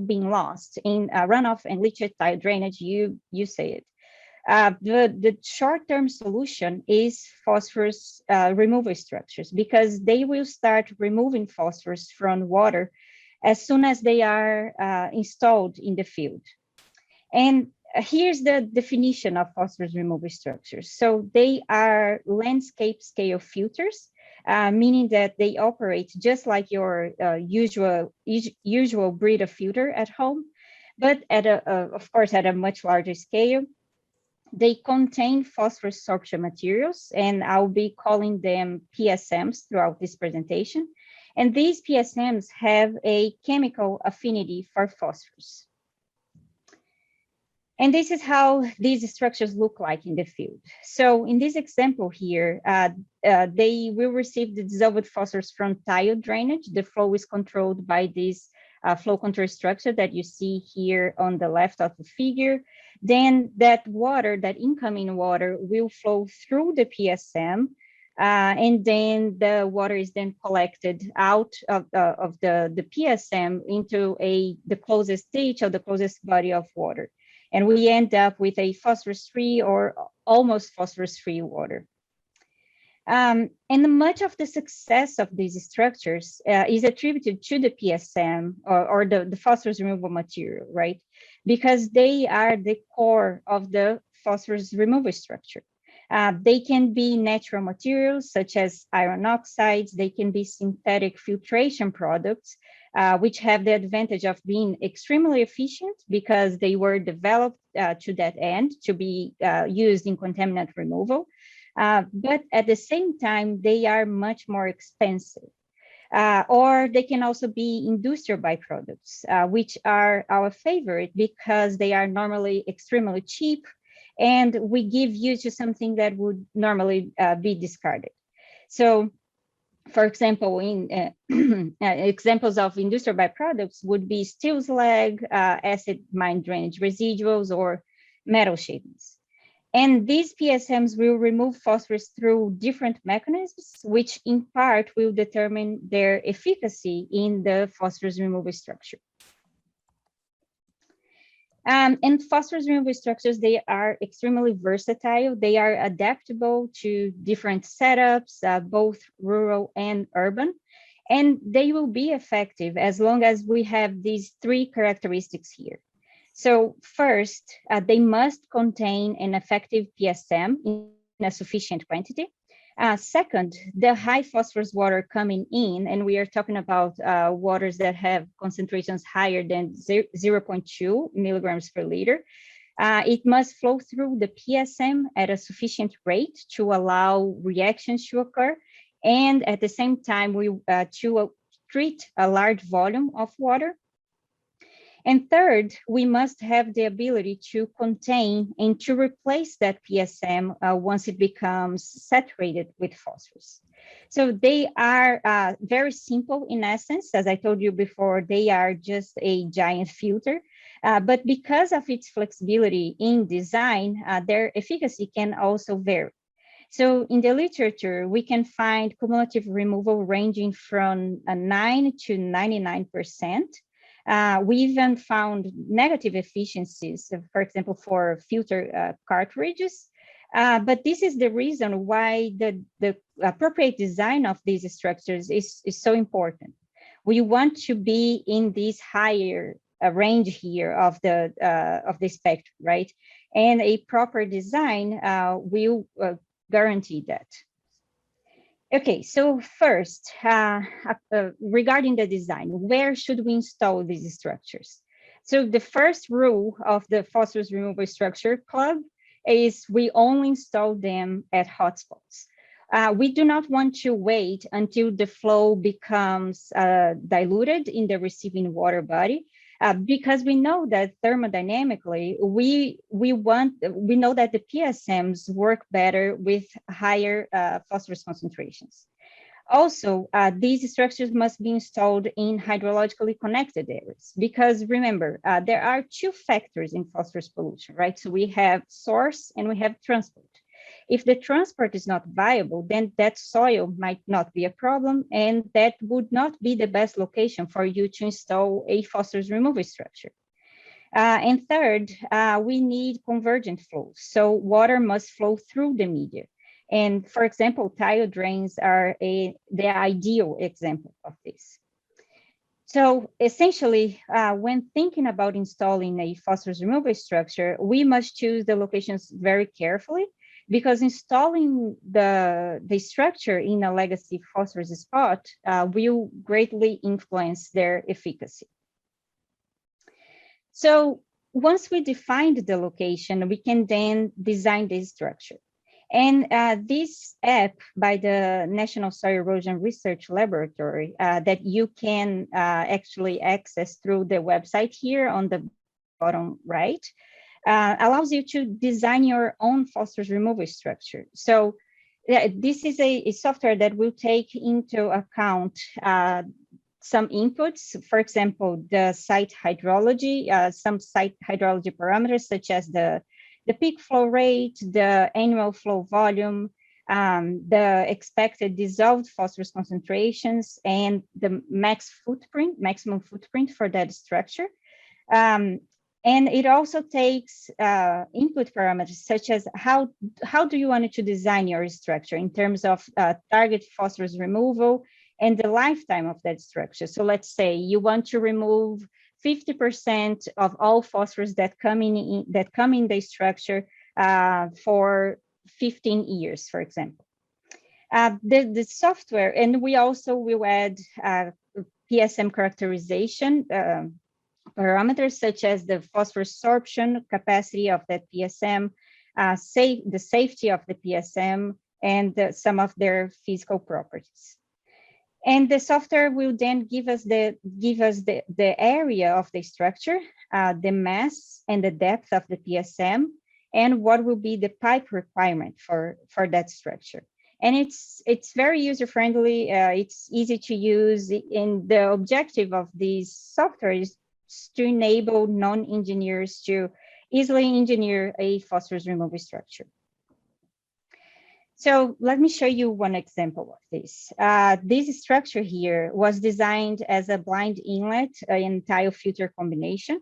being lost in runoff and leachate tile drainage, you say it. The short-term solution is phosphorus removal structures because they will start removing phosphorus from water as soon as they are installed in the field. And here's the definition of phosphorus removal structures. So they are landscape scale filters, meaning that they operate just like your usual breeder filter at home, but at of course, at a much larger scale. They contain phosphorus sorption materials, and I'll be calling them PSMs throughout this presentation. And these PSMs have a chemical affinity for phosphorus. And this is how these structures look like in the field. So in this example here, they will receive the dissolved phosphorus from tile drainage. The flow is controlled by this flow control structure that you see here on the left of the figure. Then that water, that incoming water, will flow through the PSM, and then the water is then collected out of the PSM into the closest ditch or the closest body of water. And we end up with a phosphorus-free or almost phosphorus-free water. And much of the success of these structures is attributed to the PSM or the phosphorus removal material, right? Because they are the core of the phosphorus removal structure. They can be natural materials such as iron oxides. They can be synthetic filtration products, which have the advantage of being extremely efficient because they were developed to that end to be used in contaminant removal. But at the same time, they are much more expensive. Or they can also be industrial byproducts, which are our favorite because they are normally extremely cheap and we give use to something that would normally be discarded. So, for example, in examples of industrial byproducts would be steel slag, acid mine drainage residuals, or metal shavings. And these PSMs will remove phosphorus through different mechanisms, which in part will determine their efficacy in the phosphorus removal structure. And phosphorus removal structures, they are extremely versatile. They are adaptable to different setups, both rural and urban. And they will be effective as long as we have these three characteristics here. So first, they must contain an effective PSM in a sufficient quantity. Second, the high phosphorus water coming in, and we are talking about waters that have concentrations higher than 0.2 milligrams per liter. It must flow through the PSM at a sufficient rate to allow reactions to occur. And at the same time, to treat a large volume of water. And third, we must have the ability to contain and to replace that PSM once it becomes saturated with phosphorus. So they are very simple in essence. As I told you before, they are just a giant filter. But because of its flexibility in design, their efficacy can also vary. So in the literature, we can find cumulative removal ranging from 9 to 99%. We even found negative efficiencies, for example, for filter cartridges. But this is the reason why the appropriate design of these structures is so important. We want to be in this higher range here of the spectrum, right? And a proper design will guarantee that. Okay, so first, regarding the design, where should we install these structures? So the first rule of the phosphorus removal structure club is we only install them at hotspots. We do not want to wait until the flow becomes diluted in the receiving water body, because we know that thermodynamically, we know that the PSMs work better with higher phosphorus concentrations. Also, these structures must be installed in hydrologically connected areas, because remember, there are two factors in phosphorus pollution, right? So we have source and we have transport. If the transport is not viable, then that soil might not be a problem, and that would not be the best location for you to install a phosphorus removal structure. And third, we need convergent flows. So water must flow through the media. And for example, tile drains are the ideal example of this. So essentially, when thinking about installing a phosphorus removal structure, we must choose the locations very carefully, because installing the structure in a legacy phosphorus spot will greatly influence their efficacy. So once we defined the location, we can then design the structure. And this app by the National Soil Erosion Research Laboratory that you can actually access through the website here on the bottom right, allows you to design your own phosphorus removal structure. So this is a software that will take into account some inputs, for example, the site hydrology, some site hydrology parameters such as the peak flow rate, the annual flow volume, the expected dissolved phosphorus concentrations, and the maximum footprint for that structure. And it also takes input parameters such as how do you want to design your structure in terms of target phosphorus removal and the lifetime of that structure. So let's say you want to remove 50% of all phosphorus that come in the structure for 15 years, for example. The software, and we also will add PSM characterization parameters such as the phosphorus sorption capacity of that PSM, the safety of the PSM, and some of their physical properties. And the software will then give us the area of the structure, the mass and the depth of the PSM, and what will be the pipe requirement for that structure. And it's very user-friendly, it's easy to use, and the objective of this software is to enable non-engineers to easily engineer a phosphorus removal structure. So let me show you one example of this. This structure here was designed as a blind inlet and tile filter combination.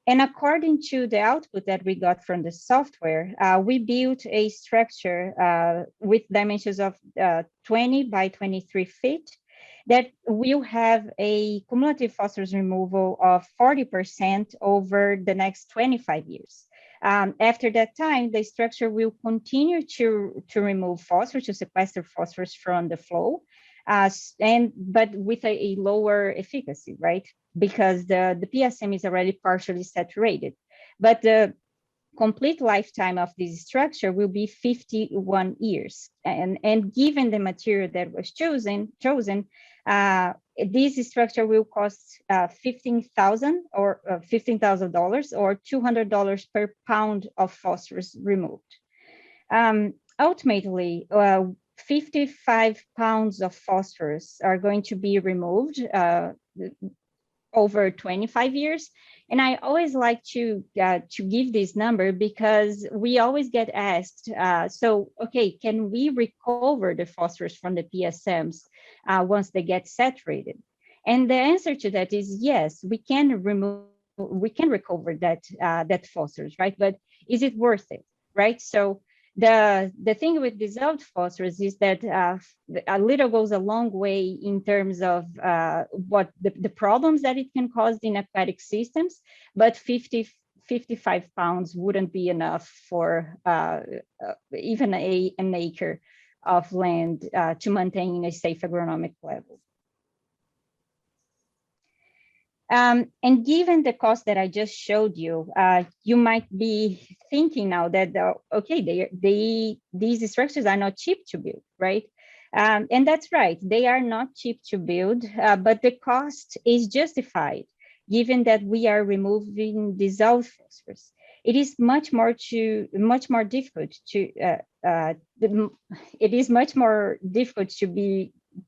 And according to the output that we got from the software, we built a structure with dimensions of 20 by 23 feet that will have a cumulative phosphorus removal of 40% over the next 25 years. After that time, the structure will continue to remove phosphorus, to sequester phosphorus from the flow, but with a lower efficacy, right? Because the PSM is already partially saturated. But the complete lifetime of this structure will be 51 years. And given the material that was chosen, This structure will cost $15,000 or $200 per pound of phosphorus removed. Ultimately, 55 pounds of phosphorus are going to be removed over 25 years. And I always like to give this number because we always get asked, so, okay, can we recover the phosphorus from the PSMs once they get saturated? And the answer to that is yes, we can recover that phosphorus, right? But is it worth it, right? So the thing with dissolved phosphorus is that a little goes a long way in terms of what the problems that it can cause in aquatic systems, but 55 pounds wouldn't be enough for even an acre of land to maintain a safe agronomic level. And given the cost that I just showed you, you might be thinking now that, okay, these structures are not cheap to build, right? And that's right, they are not cheap to build, but the cost is justified, given that we are removing dissolved phosphorus. It is much more difficult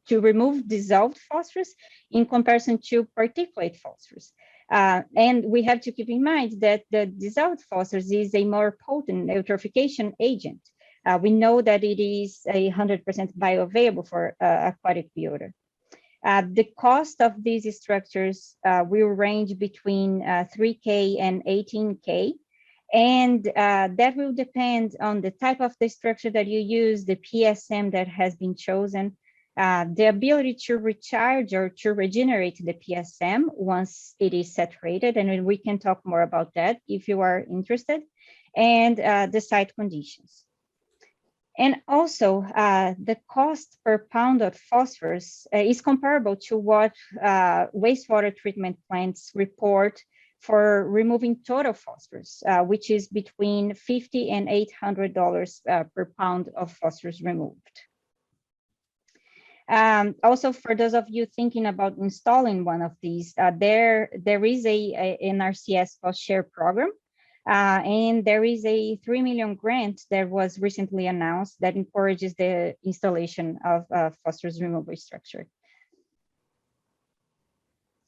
to remove dissolved phosphorus in comparison to particulate phosphorus. And we have to keep in mind that the dissolved phosphorus is a more potent eutrophication agent. We know that it is 100% bioavailable for aquatic biota. The cost of these structures will range between 3K and 18K. And that will depend on the type of the structure that you use, the PSM that has been chosen, the ability to recharge or to regenerate the PSM once it is saturated, and we can talk more about that if you are interested, and the site conditions. And also, the cost per pound of phosphorus is comparable to what wastewater treatment plants report for removing total phosphorus, which is between $50 and $800 per pound of phosphorus removed. Also, for those of you thinking about installing one of these, there is an RCS cost share program, and there is a $3 million grant that was recently announced that encourages the installation of phosphorus removal structure.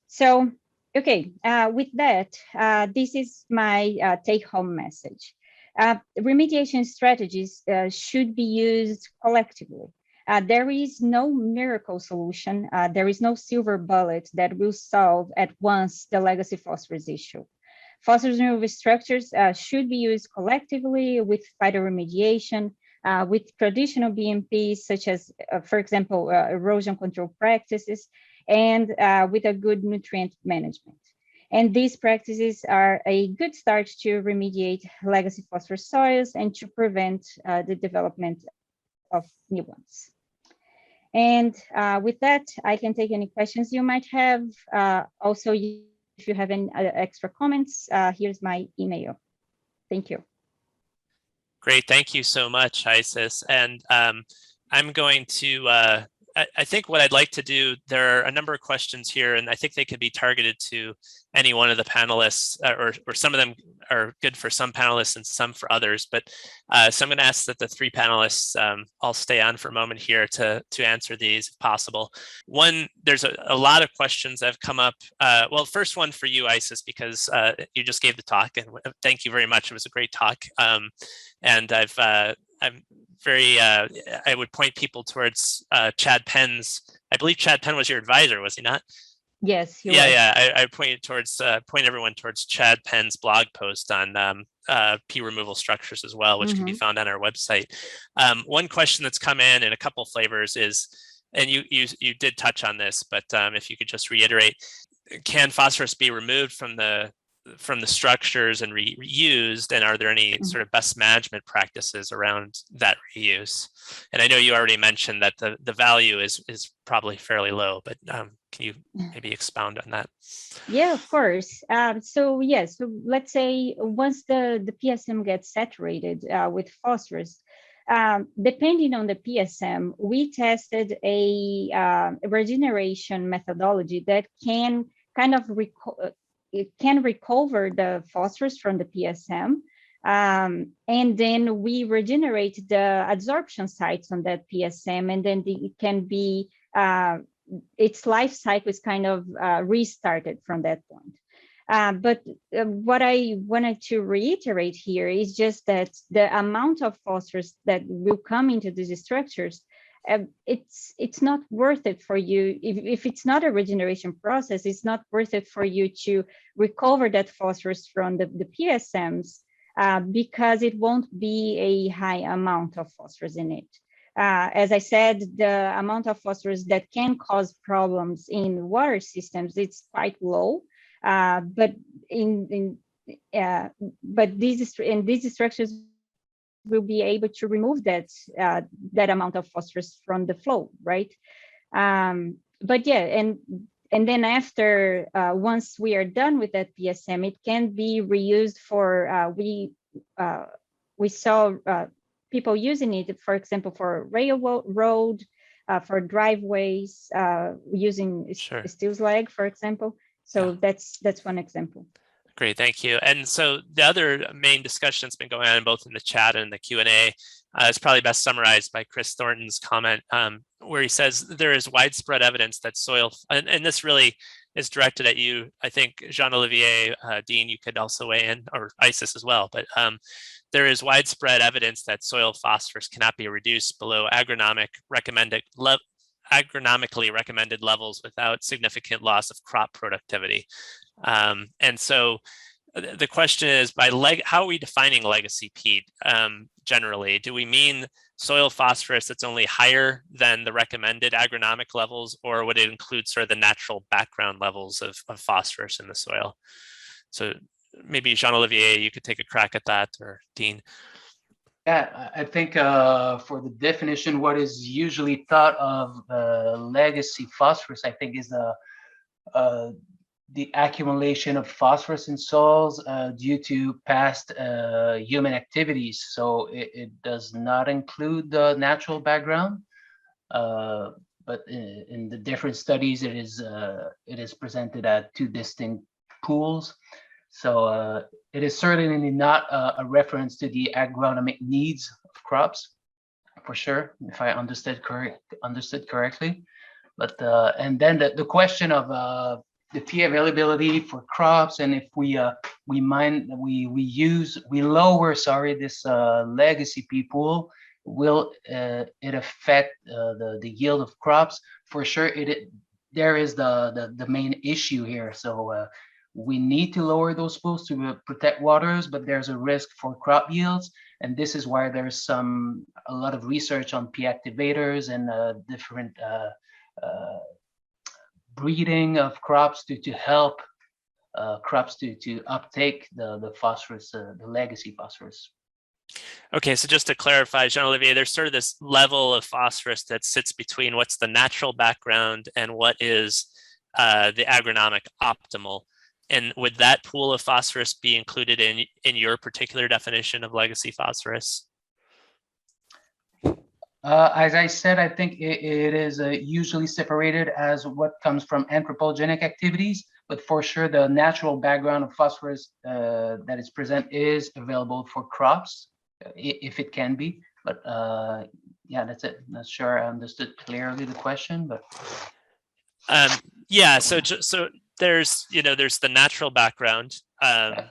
So, okay, with that, this is my take-home message. Remediation strategies should be used collectively. There is no miracle solution. There is no silver bullet that will solve at once the legacy phosphorus issue. Phosphorus removal structures should be used collectively with phytoremediation, with traditional BMPs, such as, for example, erosion control practices, and with a good nutrient management. And these practices are a good start to remediate legacy phosphorus soils and to prevent the development of new ones. And with that, I can take any questions you might have. Also, if you have any extra comments, here's my email. Thank you. Great, thank you so much, Isis. And I'm going to, I think what I'd like to do, there are a number of questions here, and I think they could be targeted to any one of the panelists, or some of them are good for some panelists and some for others. But so I'm going to ask that the three panelists all stay on for a moment here to answer these if possible. One, there's a lot of questions that have come up. Well, first one for you, Isis, because you just gave the talk, and thank you very much. It was a great talk. And I'm very, I would point people towards Chad Penn's, I believe Chad Penn was your advisor, was he not? Yes. I pointed towards, point everyone towards Chad Penn's blog post on P removal structures as well, which can be found on our website. One question that's come in a couple flavors is, and you did touch on this, but if you could just reiterate, can phosphorus be removed from the structures and reused, and are there any sort of best management practices around that reuse? And I know you already mentioned that the value is probably fairly low, but can you maybe expound on that? Yeah, of course. So let's say once the PSM gets saturated with phosphorus, Depending on the PSM, we tested a regeneration methodology that can kind of recover the phosphorus from the PSM. And then we regenerate the adsorption sites on that PSM, and then it can be, its life cycle is kind of restarted from that point. But what I wanted to reiterate here is just that the amount of phosphorus that will come into these structures, it's not worth it for you. If it's not a regeneration process, it's not worth it for you to recover that phosphorus from the PSMs, because it won't be a high amount of phosphorus in it. As I said, the amount of phosphorus that can cause problems in water systems, it's quite low. But these structures will be able to remove that amount of phosphorus from the flow, right? But yeah, and then after, once we are done with that PSM, it can be reused for, we saw people using it, for example, for railroad, for driveways, using steel slag, for example. So that's one example. Great, thank you. And so the other main discussion that's been going on both in the chat and the Q&A is probably best summarized by Chris Thornton's comment, where he says there is widespread evidence that soil, and this really is directed at you. I think Jean-Olivier, Dean, you could also weigh in, or Isis as well, but there is widespread evidence that soil phosphorus cannot be reduced below agronomically recommended levels without significant loss of crop productivity. And so the question is, how are we defining legacy peat generally? Do we mean soil phosphorus that's only higher than the recommended agronomic levels, or would it include sort of the natural background levels of phosphorus in the soil? So maybe Jean-Olivier, you could take a crack at that, or Dean. Yeah, I think for the definition, what is usually thought of legacy phosphorus, I think, is the accumulation of phosphorus in soils due to past human activities. So it does not include the natural background, but in the different studies, it is presented at two distinct pools. So it is certainly not a reference to the agronomic needs of crops, for sure, if I understood correctly. But and then the question of the P availability for crops, and if we lower this legacy P pool, will it affect the yield of crops? For sure, there is the main issue here. So we need to lower those pools to protect waters, but there's a risk for crop yields, and this is why there's a lot of research on P activators and different breeding of crops to help crops to uptake the phosphorus, the legacy phosphorus. Okay, so just to clarify, Jean-Olivier, there's sort of this level of phosphorus that sits between what's the natural background and what is the agronomic optimal. And would that pool of phosphorus be included in your particular definition of legacy phosphorus? As I said, I think it is usually separated as what comes from anthropogenic activities, but for sure the natural background of phosphorus that is present is available for crops, if it can be. But yeah, that's it. Not sure I understood clearly the question, but yeah. So there's the natural background,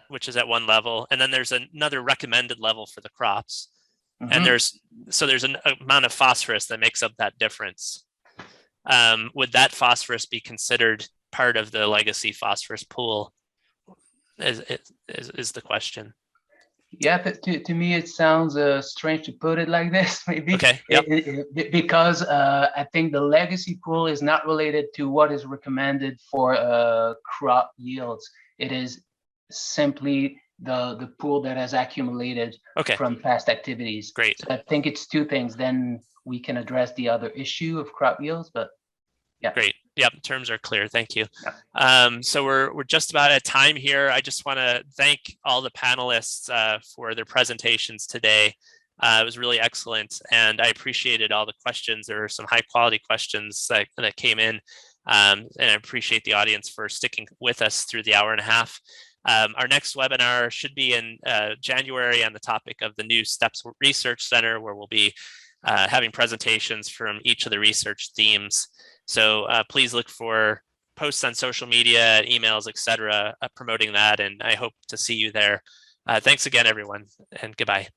which is at one level, and then there's another recommended level for the crops. And there's an amount of phosphorus that makes up that difference. Would that phosphorus be considered part of the legacy phosphorus pool? Is the question. Yeah, to me it sounds strange to put it like this, maybe. Okay. Yep. Because I think the legacy pool is not related to what is recommended for crop yields. It is simply the pool that has accumulated from past activities. Great. So I think it's two things. Then we can address the other issue of crop yields, but yeah. Great. Yep, terms are clear. Thank you. Yeah. So we're just about at time here. I just want to thank all the panelists for their presentations today. It was really excellent, and I appreciated all the questions. There were some high quality questions that came in, and I appreciate the audience for sticking with us through the hour and a half. Our next webinar should be in January on the topic of the new STEPS Research Center, where we'll be having presentations from each of the research themes. So please look for posts on social media, emails, etc., promoting that, and I hope to see you there. Thanks again, everyone, and goodbye.